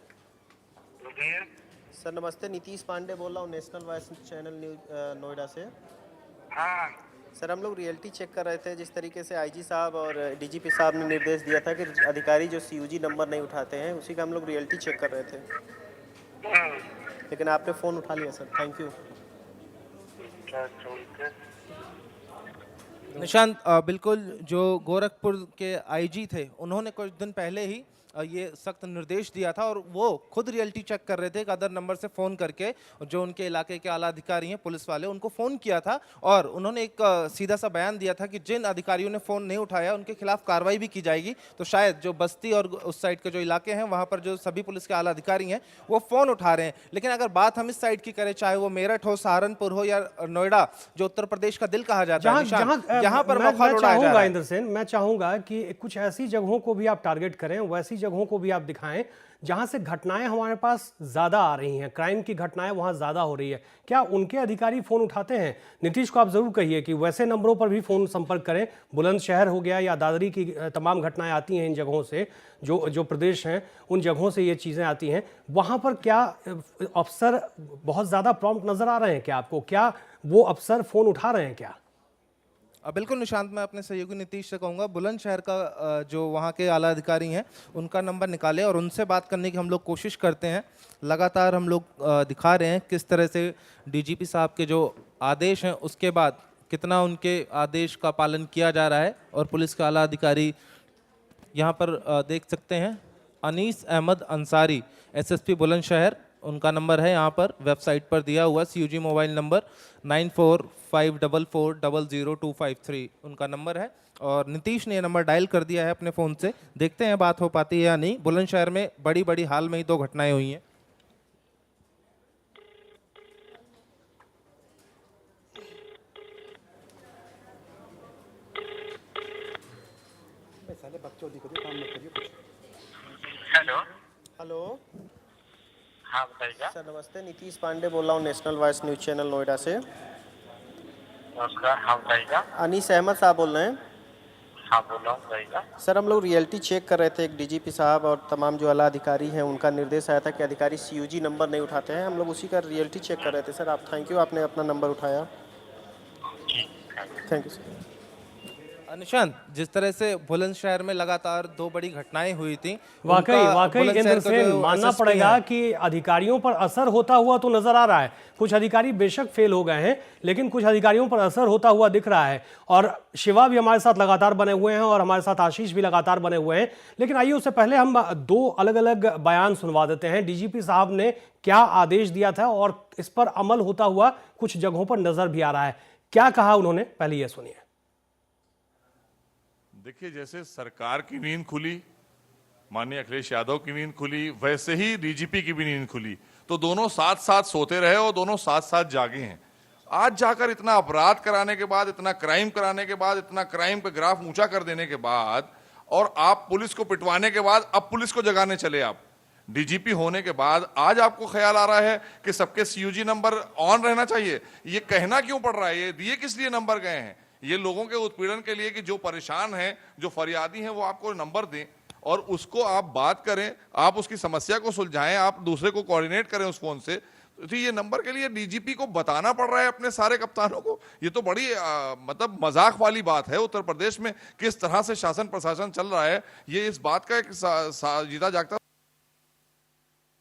Speaker 12: सर नमस्ते, नीतीश पांडे बोल रहा हूँ, national voice channel news Noida से।
Speaker 13: हाँ
Speaker 12: सर, हम लोग रियलिटी चेक कर रहे थे, जिस तरीके से आईजी साहब और डीजीपी साहब ने निर्देश दिया था कि अधिकारी जो सीयूजी नंबर नहीं उठाते हैं, उसी का हम लोग रियलिटी चेक कर रहे थे, लेकिन आपने फ़ोन उठा लिया सर, थैंक यू।
Speaker 2: निशांत, बिल्कुल जो गोरखपुर के आईजी थे, उन्होंने कुछ दिन पहले ही ये सख्त निर्देश दिया था और वो खुद रियलिटी चेक कर रहे थे एक अदर नंबर से फ़ोन करके, जो उनके इलाके के आला अधिकारी हैं पुलिस वाले, उनको फ़ोन किया था और उन्होंने एक सीधा सा बयान दिया था कि जिन अधिकारियों ने फ़ोन नहीं उठाया उनके खिलाफ कार्रवाई भी की जाएगी। तो शायद जो बस्ती और उस साइड के जो इलाके हैं वहाँ पर जो सभी पुलिस के आला अधिकारी हैं वो फ़ोन उठा रहे हैं। लेकिन अगर बात हम इस साइड की करें, चाहे वो मेरठ हो, सहारनपुर हो या नोएडा, जो उत्तर प्रदेश का दिल कहा जाता है, यहाँ पर मौका उड़ाया जा रहा है।
Speaker 1: इंद्र सेन, मैं चाहूंगा कि कुछ ऐसी जगहों को भी आप टारगेट करें, वैसी जगहों को भी आप दिखाएं जहां से घटनाएं हमारे पास ज़्यादा आ रही हैं, क्राइम की घटनाएं वहां ज़्यादा हो रही है, क्या उनके अधिकारी फ़ोन उठाते हैं? नीतीश को आप ज़रूर कहिए कि वैसे नंबरों पर भी फ़ोन संपर्क करें। बुलंदशहर हो गया या दादरी की तमाम घटनाएं आती हैं इन जगहों से, जो प्रदेश हैं उन जगहों से ये चीज़ें आती हैं। वहाँ पर क्या अफसर बहुत ज़्यादा प्रॉम्प्ट नज़र आ रहे हैं क्या आपको? क्या वो अफसर फ़ोन उठा रहे हैं क्या?
Speaker 2: बिल्कुल निशांत, मैं अपने सहयोगी नीतीश से कहूँगा बुलंदशहर का जो वहाँ के आला अधिकारी हैं उनका नंबर निकालें और उनसे बात करने की हम लोग कोशिश करते हैं। लगातार हम लोग दिखा रहे हैं किस तरह से डीजीपी साहब के जो आदेश हैं उसके बाद कितना उनके आदेश का पालन किया जा रहा है। और पुलिस के आला अधिकारी यहाँ पर देख सकते हैं, अनीस अहमद अंसारी, एसएसपी बुलंदशहर, उनका नंबर है यहाँ पर वेबसाइट पर दिया हुआ, CUG मोबाइल नंबर 9454400253 उनका नंबर है। और नीतीश ने ये नंबर डायल कर दिया है अपने फ़ोन से, देखते हैं बात हो पाती है या नहीं। बुलंदशहर में बड़ी हाल में ही 2 घटनाएं हुई हैं।
Speaker 13: हेलो
Speaker 12: हेलो
Speaker 13: हाँ बताइएगा।
Speaker 12: सर नमस्ते, नीतीश पांडे बोल रहा हूँ, national voice news channel Noida से।
Speaker 13: नमस्कार, हाँ बताइएगा।
Speaker 12: अनीस अहमद साहब बोल रहे हैं।
Speaker 13: हाँ बोल रहा हूँ, बताइएगा।
Speaker 12: सर हम लोग रियलिटी चेक कर रहे थे, एक डीजीपी साहब और तमाम जो आला अधिकारी हैं उनका निर्देश आया था कि अधिकारी CUG नंबर नहीं उठाते हैं। हम लोग उसी का रियलिटी चेक कर रहे थे सर। आप थैंक यू, आपने अपना नंबर उठाया। Thank you sir.
Speaker 2: निशांत, जिस तरह से बुलंदशहर में लगातार 2 बड़ी घटनाएं हुई थी,
Speaker 1: वाकई इंद्र सेन, मानना पड़ेगा कि अधिकारियों पर असर होता हुआ तो नजर आ रहा है। कुछ अधिकारी बेशक फेल हो गए हैं, लेकिन कुछ अधिकारियों पर असर होता हुआ दिख रहा है। और शिवा भी हमारे साथ लगातार बने हुए हैं और हमारे साथ आशीष भी लगातार बने हुए हैं। लेकिन आइए उससे पहले हम 2 अलग अलग बयान सुनवा देते हैं। डीजीपी साहब ने क्या आदेश दिया था और इस पर अमल होता हुआ कुछ जगहों पर नजर भी आ रहा है। क्या कहा उन्होंने, पहले ये सुनिए।
Speaker 14: देखिए, जैसे सरकार की नींद खुली, माननीय अखिलेश यादव की नींद खुली, वैसे ही डीजीपी की भी नींद खुली। तो दोनों साथ साथ सोते रहे और दोनों साथ साथ जागे हैं। आज जाकर इतना अपराध कराने के बाद, इतना क्राइम कराने के बाद, इतना क्राइम का ग्राफ ऊंचा कर देने के बाद, और आप पुलिस को पिटवाने के बाद अब पुलिस को जगाने चले। आप डीजीपी होने के बाद आज आपको ख्याल आ रहा है कि सबके CUG नंबर ऑन रहना चाहिए। ये कहना क्यों पड़ रहा है? ये दिए किस लिए नंबर गए हैं? ये लोगों के उत्पीड़न के लिए कि जो परेशान हैं, जो फरियादी हैं, वो आपको नंबर दें और उसको आप बात करें, आप उसकी समस्या को सुलझाएं, आप दूसरे को कोऑर्डिनेट करें उस फोन से। तो ये नंबर के लिए डीजीपी को बताना पड़ रहा है अपने सारे कप्तानों को। ये तो बड़ी मतलब मजाक वाली बात है। उत्तर प्रदेश में किस तरह से शासन प्रशासन चल रहा है, ये इस बात का एक जीता जागता।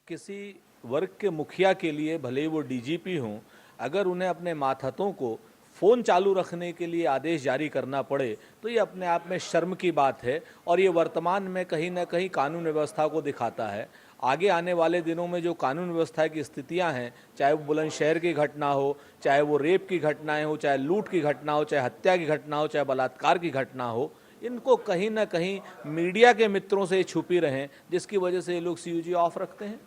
Speaker 15: किसी वर्ग के मुखिया के लिए, भले ही वो डीजीपी हों, अगर उन्हें अपने मातहतों को फ़ोन चालू रखने के लिए आदेश जारी करना पड़े तो ये अपने आप में शर्म की बात है। और ये वर्तमान में कहीं ना कहीं कानून व्यवस्था को दिखाता है। आगे आने वाले दिनों में जो कानून व्यवस्था की स्थितियां हैं, चाहे वो बुलंदशहर की घटना हो, चाहे वो रेप की घटनाएं हो, चाहे लूट की घटना हो, चाहे हत्या की घटना हो, चाहे बलात्कार की घटना हो, इनको कहीं ना कहीं मीडिया के मित्रों से छुपी रहें, जिसकी वजह से ये लोग CUG ऑफ रखते हैं।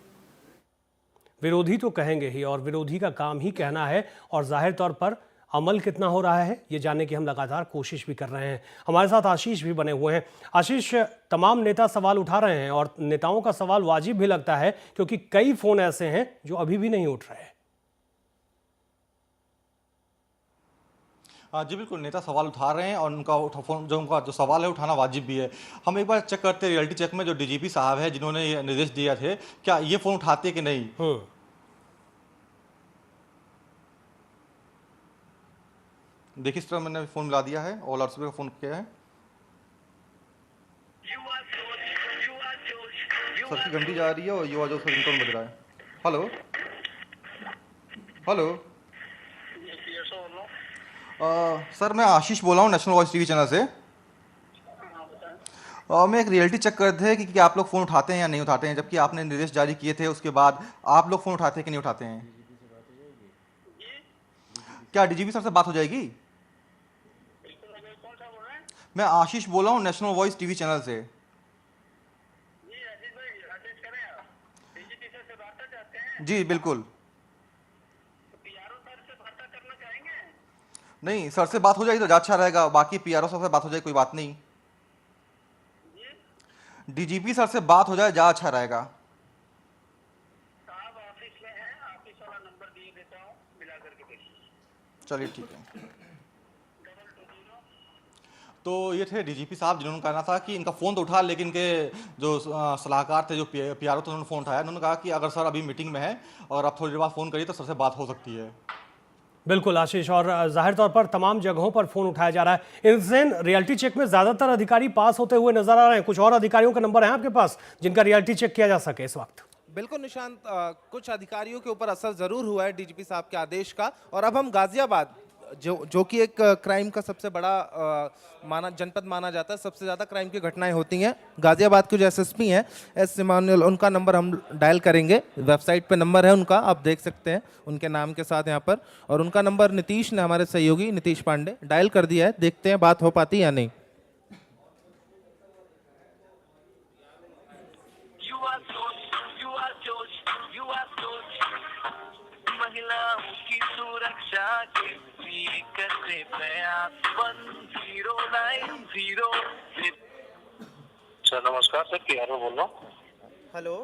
Speaker 1: विरोधी तो कहेंगे ही, और विरोधी का काम ही कहना है। और जाहिर तौर पर अमल कितना हो रहा है ये जानने की हम लगातार कोशिश भी कर रहे हैं। हमारे साथ आशीष भी बने हुए हैं। आशीष, तमाम नेता सवाल उठा रहे हैं और नेताओं का सवाल वाजिब भी लगता है, क्योंकि कई फोन ऐसे हैं जो अभी भी नहीं उठ रहे हैं।
Speaker 10: जी बिल्कुल, नेता सवाल उठा रहे हैं और उनका जो सवाल है उठाना वाजिब भी है। हम एक बार चेक करते हैं रियलिटी चेक में, जो डीजीपी साहब है जिन्होंने ये निर्देश दिया थे, क्या ये फोन उठाते कि नहीं। देखिए, इस तरह मैंने फोन मिला दिया है और लाउडस्पीकर फोन किया है। सर की घंटी जा रही है और युवा जो रिंगटोन बज रहा है। हेलो हेलो, सर मैं आशीष बोल रहा हूँ नेशनल वॉइस टीवी चैनल से। मैं एक रियलिटी चेक कर रहे थे कि आप लोग फ़ोन उठाते हैं या नहीं उठाते हैं, जबकि आपने निर्देश जारी किए थे उसके बाद आप लोग फ़ोन उठाते हैं कि नहीं उठाते हैं। क्या डीजीपी सर से बात हो जाएगी? मैं आशीष बोल रहा हूँ नेशनल वॉइस टीवी चैनल से। जी बिल्कुल। नहीं, सर से बात हो जाएगी तो अच्छा रहेगा, बाकी पीआरओ सर से बात हो जाए कोई बात नहीं। डीजीपी सर से बात हो जाए जा अच्छा रहेगा। चलिए ठीक है। तो ये थे डीजीपी साहब जिन्होंने कहना था कि इनका फ़ोन तो उठा, लेकिन इनके जो सलाहकार थे, जो पीआरओ थे, उन्होंने फ़ोन उठाया। उन्होंने कहा कि अगर सर अभी मीटिंग में है और आप थोड़ी देर बाद फ़ोन करिए तो सर से बात हो सकती है।
Speaker 1: बिल्कुल आशीष, और जाहिर तौर पर तमाम जगहों पर फोन उठाया जा रहा है। इंसेन रियलिटी चेक में ज्यादातर अधिकारी पास होते हुए नजर आ रहे हैं। कुछ और अधिकारियों का नंबर है आपके पास जिनका रियलिटी चेक किया जा सके इस वक्त?
Speaker 2: बिल्कुल निशांत, कुछ अधिकारियों के ऊपर असर जरूर हुआ है डीजीपी साहब के आदेश का। और अब हम गाजियाबाद, जो कि एक क्राइम का सबसे बड़ा जनपद माना जाता है, सबसे ज़्यादा क्राइम की घटनाएं होती हैं। गाजियाबाद के जो एसएसपी हैं एस इमानुएल, उनका नंबर हम डायल करेंगे। वेबसाइट पे नंबर है उनका, आप देख सकते हैं उनके नाम के साथ यहाँ पर। और उनका नंबर नीतीश ने, हमारे सहयोगी नीतीश पांडे, डायल कर दिया है। देखते हैं बात हो पाती या नहीं।
Speaker 16: महिलाओं की सुरक्षा के लिए करते प्रयास 1090।
Speaker 13: सर नमस्कार, सर पीआरओ बोल रहा हूँ।
Speaker 12: हेलो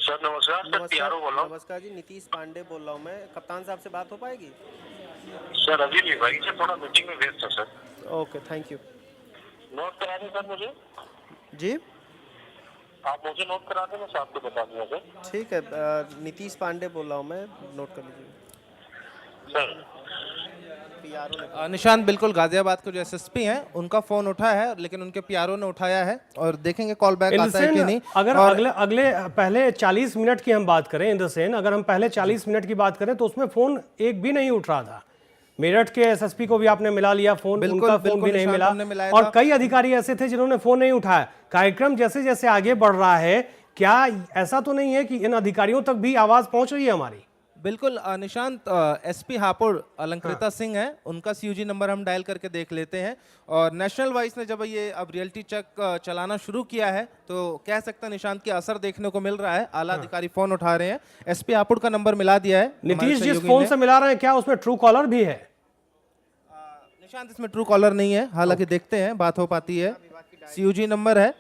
Speaker 13: सर नमस्कार, सर पीआरओ बोल रहा हूँ।
Speaker 12: नमस्कार जी, नीतीश पांडे बोल रहा हूँ मैं। कप्तान साहब से बात हो पाएगी?
Speaker 13: सर अभी नहीं भाई, सर थोड़ा मीटिंग में व्यस्त था sir.
Speaker 12: Okay, thank you.
Speaker 13: Note करा दें सर मुझे?
Speaker 12: जी
Speaker 13: आप मुझे नोट करा दें, मैं साहब को बता दूंगा सर।
Speaker 12: ठीक है, नीतीश पांडे बोल रहा हूँ मैं, नोट कर लीजिए
Speaker 13: सर।
Speaker 2: निशांत, बिल्कुल गाजियाबाद के जो एसएसपी हैं उनका फोन उठा है, लेकिन उनके पीआरओ ने उठाया है और देखेंगे कॉल बैक आता है कि नहीं।
Speaker 1: अगर अगले पहले 40 मिनट की हम बात करें इंद्रसेन, अगर हम पहले 40 मिनट की बात करें तो उसमें फोन एक भी नहीं उठ रहा था। मेरठ के एसएसपी को भी आपने मिला लिया फोन, उनका फोन भी नहीं मिला, और कई अधिकारी ऐसे थे जिन्होंने फोन नहीं उठाया। कार्यक्रम जैसे जैसे आगे बढ़ रहा है, क्या ऐसा तो नहीं है कि इन अधिकारियों तक भी आवाज पहुंच रही है हमारी?
Speaker 2: बिल्कुल निशांत, एसपी हापुड़ अलंकृता सिंह है, उनका सीयूजी नंबर हम डायल करके देख लेते हैं। और नेशनल वाइज ने जब ये अब रियलिटी चेक चलाना शुरू किया है तो कह सकते हैं निशांत की असर देखने को मिल रहा है। आला अधिकारी फोन उठा रहे हैं। एसपी हापुड़ का नंबर मिला दिया है।
Speaker 1: नीतीश, जिस फोन से मिला रहे हैं क्या उसमें ट्रू कॉलर भी है?
Speaker 2: निशांत, इसमें ट्रू कॉलर नहीं है, हालांकि देखते हैं बात हो पाती है। सीयूजी नंबर है।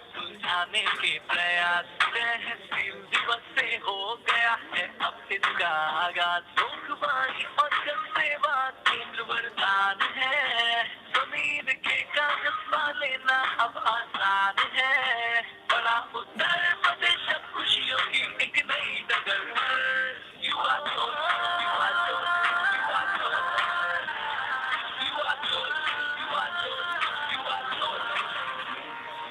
Speaker 16: सुलझाने के प्रयास तहसील दिवस से हो गया है अब इसका आगाज। लोकवाणी और जनसेवा केंद्र वरदान है। जमीन के कागज पा लेना अब आसान है। बड़ा उत्तर प्रदेश अब खुशियों की एक नई डगर पर। युवा सोच, युवा सोच, युवा सोच, युवा सोच, युवा सोच, युवा सोच।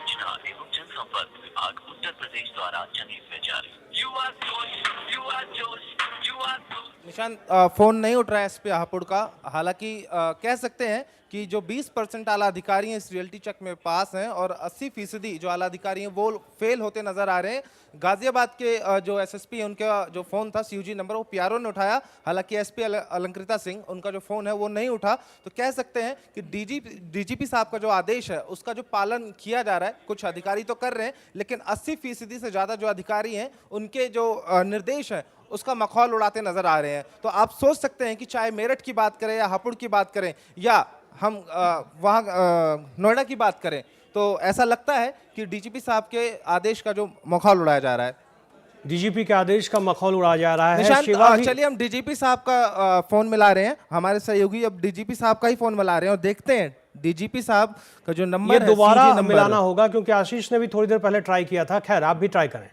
Speaker 16: सूचना एवं जनसंपर्क विभाग उत्तर प्रदेश द्वारा जनहित में जारी। युवा जोश, युवा जोश, युवा जोश।
Speaker 2: निशांत, फोन नहीं उठ रहा है एसपी हापुड़ का। हालांकि कह सकते हैं कि जो 20% आला अधिकारी हैं इस रियलिटी चेक में पास हैं और 80% जो आला अधिकारी हैं वो फेल होते नजर आ रहे हैं। गाजियाबाद के जो एसएसपी हैं उनका जो फोन था सीयूजी नंबर, वो पीआरओ ने उठाया। हालांकि एसपी अलंकृता सिंह, उनका जो फोन है वो नहीं उठा। तो कह सकते हैं कि डीजीपी साहब का जो आदेश है उसका जो पालन किया जा रहा है। कुछ अधिकारी तो कर रहे हैं, लेकिन 80% से ज्यादा जो अधिकारी हैं उनके जो निर्देश है उसका मखौल उड़ाते नजर आ रहे हैं। तो आप सोच सकते हैं कि चाहे मेरठ की बात करें या हापुड़ की बात करें या हम वहाँ नोएडा की बात करें, तो ऐसा लगता है कि डीजीपी साहब के आदेश का जो मखौल उड़ाया जा रहा है,
Speaker 1: डीजीपी के आदेश का मखौल उड़ाया जा रहा है।
Speaker 2: चलिए हम डीजीपी साहब का फोन मिला रहे हैं। हमारे सहयोगी अब डीजीपी साहब का ही फोन मिला रहे हैं और देखते हैं डीजीपी साहब का जो नंबर है
Speaker 1: दोबारा मिलाना होगा, क्योंकि आशीष ने भी थोड़ी देर पहले ट्राई किया था। खैर, आप भी ट्राई करें।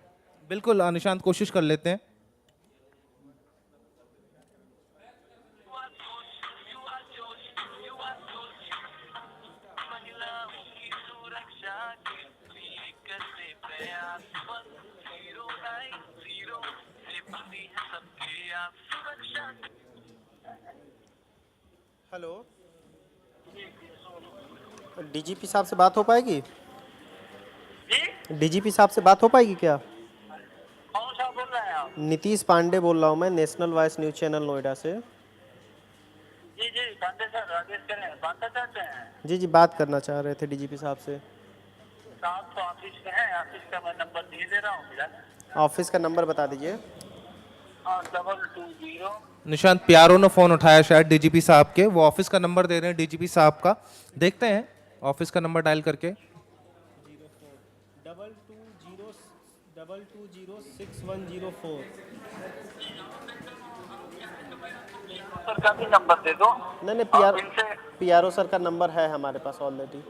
Speaker 2: बिल्कुल निशांत, कोशिश कर लेते हैं।
Speaker 12: हेलो, डीजीपी साहब से बात हो पाएगी? डीजीपी साहब से बात हो पाएगी क्या?
Speaker 13: कौन सा बोल रहे हैं आप?
Speaker 12: नीतीश पांडे बोल रहा हूँ मैं, national voice news channel Noida से।
Speaker 13: जी जी पांडे सर, राजेश करें, बात चाहते हैं?
Speaker 12: जी जी, बात करना चाह रहे थे डीजीपी साहब से।
Speaker 13: साहब तो ऑफिस में है, ऑफिस का मैं नंबर दे रहा हूँ फिलहाल।
Speaker 12: ऑफिस का नंबर बता दीजिए।
Speaker 13: 220।
Speaker 2: निशांत, पीआरओ ने फोन उठाया शायद डीजीपी साहब के, वो ऑफिस का नंबर दे रहे हैं डीजीपी साहब का। देखते हैं ऑफिस का नंबर डायल करके।
Speaker 12: 2206
Speaker 13: सर का भी नंबर दे दो।
Speaker 12: नहीं PRO सर का नंबर है हमारे पास ऑलरेडी।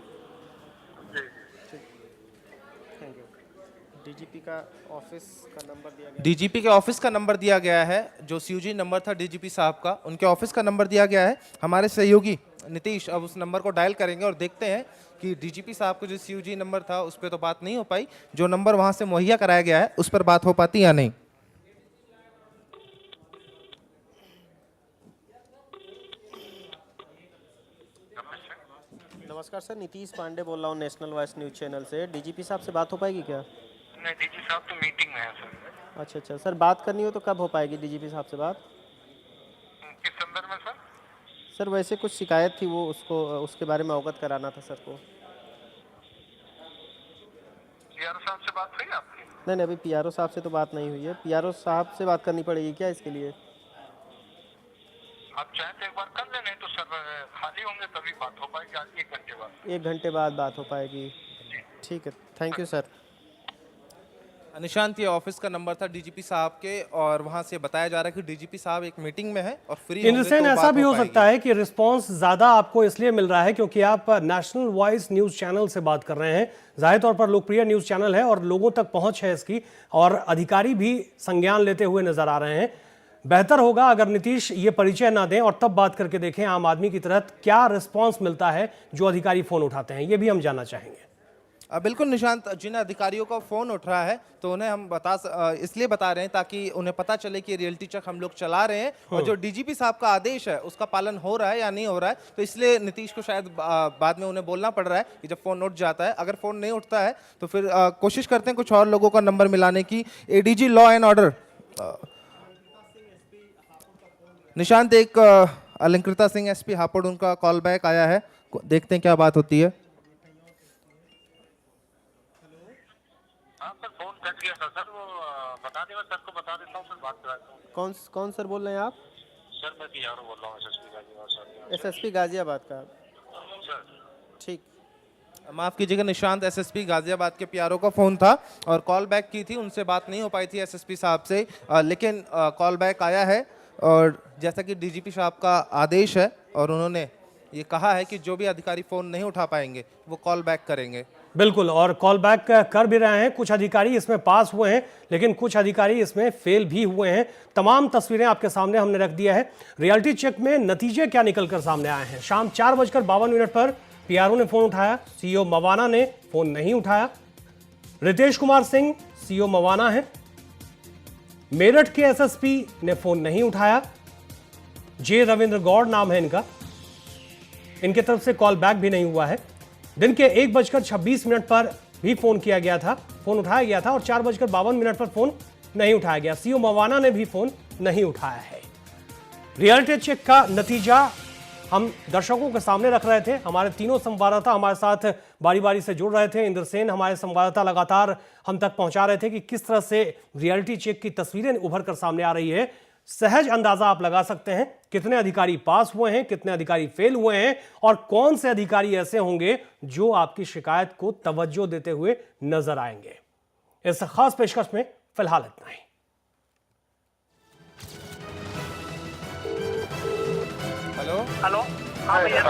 Speaker 12: डीजीपी का ऑफिस का नंबर दिया गया।
Speaker 2: डीजीपी के ऑफिस का नंबर दिया गया है, जो सीयूजी नंबर था डीजीपी साहब का, उनके ऑफिस का नंबर दिया गया है। हमारे सहयोगी नीतीश अब उस नंबर को डायल करेंगे और देखते हैं कि डीजीपी साहब को जो सीयूजी नंबर था उस पर तो बात नहीं हो पाई, जो नंबर वहां से मुहैया कराया गया है उस पर बात हो पाती या नहीं।
Speaker 12: नमस्कार सर, नीतीश पांडे बोल रहा हूँ नेशनल वॉइस न्यूज चैनल से। डीजीपी साहब से बात हो पाएगी क्या?
Speaker 13: नहीं, डीजी साहब तो मीटिंग में है सर।
Speaker 12: अच्छा सर, बात करनी हो तो कब हो पाएगी डीजीपी साहब से बात?
Speaker 13: किस संदर्भ में सर?
Speaker 12: सर वैसे कुछ शिकायत थी, वो उसके बारे में अवगत कराना था सर को।
Speaker 13: पीआरओ साहब से बात हुई आपकी?
Speaker 12: नहीं, अभी पीआरओ साहब से तो बात नहीं हुई है। पीआरओ साहब से बात करनी पड़ेगी क्या इसके लिए?
Speaker 13: आप चाहें तो एक बार कर लें, नहीं तो सर खाली होंगे तभी बात हो पाएगी। आज 1 घंटे बाद।
Speaker 12: 1 घंटे बाद बात हो पाएगी। ठीक है, थैंक यू सर।
Speaker 2: निशांत, ये ऑफिस का नंबर था डीजीपी साहब के और वहां से बताया जा रहा है कि डीजीपी साहब एक मीटिंग में है और फ्री
Speaker 1: इंद्रसेन, ऐसा भी हो सकता है कि रिस्पांस ज्यादा आपको इसलिए मिल रहा है क्योंकि आप नेशनल वॉइस न्यूज चैनल से बात कर रहे हैं। जाहिर तौर पर लोकप्रिय न्यूज चैनल है और लोगों तक पहुंच है इसकी, और अधिकारी भी संज्ञान लेते हुए नजर आ रहे हैं। बेहतर होगा अगर नीतीश ये परिचय ना दें और तब बात करके देखें आम आदमी की तरह क्या रिस्पांस मिलता है जो अधिकारी फोन उठाते हैं, ये भी हम जानना चाहेंगे।
Speaker 2: बिल्कुल निशांत, जिन अधिकारियों का फोन उठ रहा है तो उन्हें हम इसलिए बता रहे हैं ताकि उन्हें पता चले कि रियलिटी चेक हम लोग चला रहे हैं और जो डीजीपी साहब का आदेश है उसका पालन हो रहा है या नहीं हो रहा है। तो इसलिए नीतीश को शायद बाद में उन्हें बोलना पड़ रहा है कि जब फोन उठ जाता है, अगर फोन नहीं उठता है तो फिर कोशिश करते हैं कुछ और लोगों का नंबर मिलाने की। ADG law and order Nishant, एक अलंकृता सिंह एसपी हापुड़, उनका कॉल बैक आया है, देखते हैं क्या बात होती है।
Speaker 13: फोन कट गया था सर, वो बता देगा सर को, बता देता हूँ सर, बात कराता हूँ।
Speaker 12: कौन सर बोल रहे हैं आप?
Speaker 13: सर मैं पीआरओ बोल रहा हूँ, SSP Ghaziabad sir.
Speaker 12: SSP Ghaziabad का?
Speaker 13: सर
Speaker 12: ठीक,
Speaker 2: माफ कीजिएगा निशांत, एसएसपी गाजियाबाद के पीआरओ का फोन था और कॉल बैक की थी, उनसे बात नहीं हो पाई थी एसएसपी साहब से, लेकिन कॉल बैक आया है और जैसा कि डीजीपी साहब का आदेश है और उन्होंने ये कहा है कि जो भी अधिकारी फोन नहीं उठा पाएंगे वो कॉल बैक करेंगे।
Speaker 1: बिल्कुल, और कॉल बैक कर भी रहे हैं। कुछ अधिकारी इसमें पास हुए हैं लेकिन कुछ अधिकारी इसमें फेल भी हुए हैं। तमाम तस्वीरें आपके सामने हमने रख दिया है। रियलिटी चेक में नतीजे क्या निकलकर सामने आए हैं। शाम 4:52 पर पीआरओ ने फोन उठाया, सीओ मवाना ने फोन नहीं उठाया। रितेश कुमार सिंह सीओ मवाना है। मेरठ के एसएसपी ने फोन नहीं उठाया, जे रविंद्र गौड़ नाम है इनका, इनके तरफ से कॉल बैक भी नहीं हुआ है। दिन के 1:26 पर भी फोन किया गया था, फोन उठाया गया था और 4:52 पर फोन नहीं उठाया गया। सीओ मवाना ने भी फोन नहीं उठाया है। रियलिटी चेक का नतीजा हम दर्शकों के सामने रख रहे थे। हमारे तीनों संवाददाता हमारे साथ बारी बारी से जुड़ रहे थे। इंद्रसेन हमारे संवाददाता लगातार हम तक पहुंचा रहे थे कि किस तरह से रियलिटी चेक की तस्वीरें उभर कर सामने आ रही है। सहज अंदाजा आप लगा सकते हैं कितने अधिकारी पास हुए हैं, कितने अधिकारी फेल हुए हैं और कौन से अधिकारी ऐसे होंगे जो आपकी शिकायत को तवज्जो देते हुए नजर आएंगे। इस खास पेशकश में फिलहाल इतना ही।
Speaker 13: हेलो, हाँ भैया।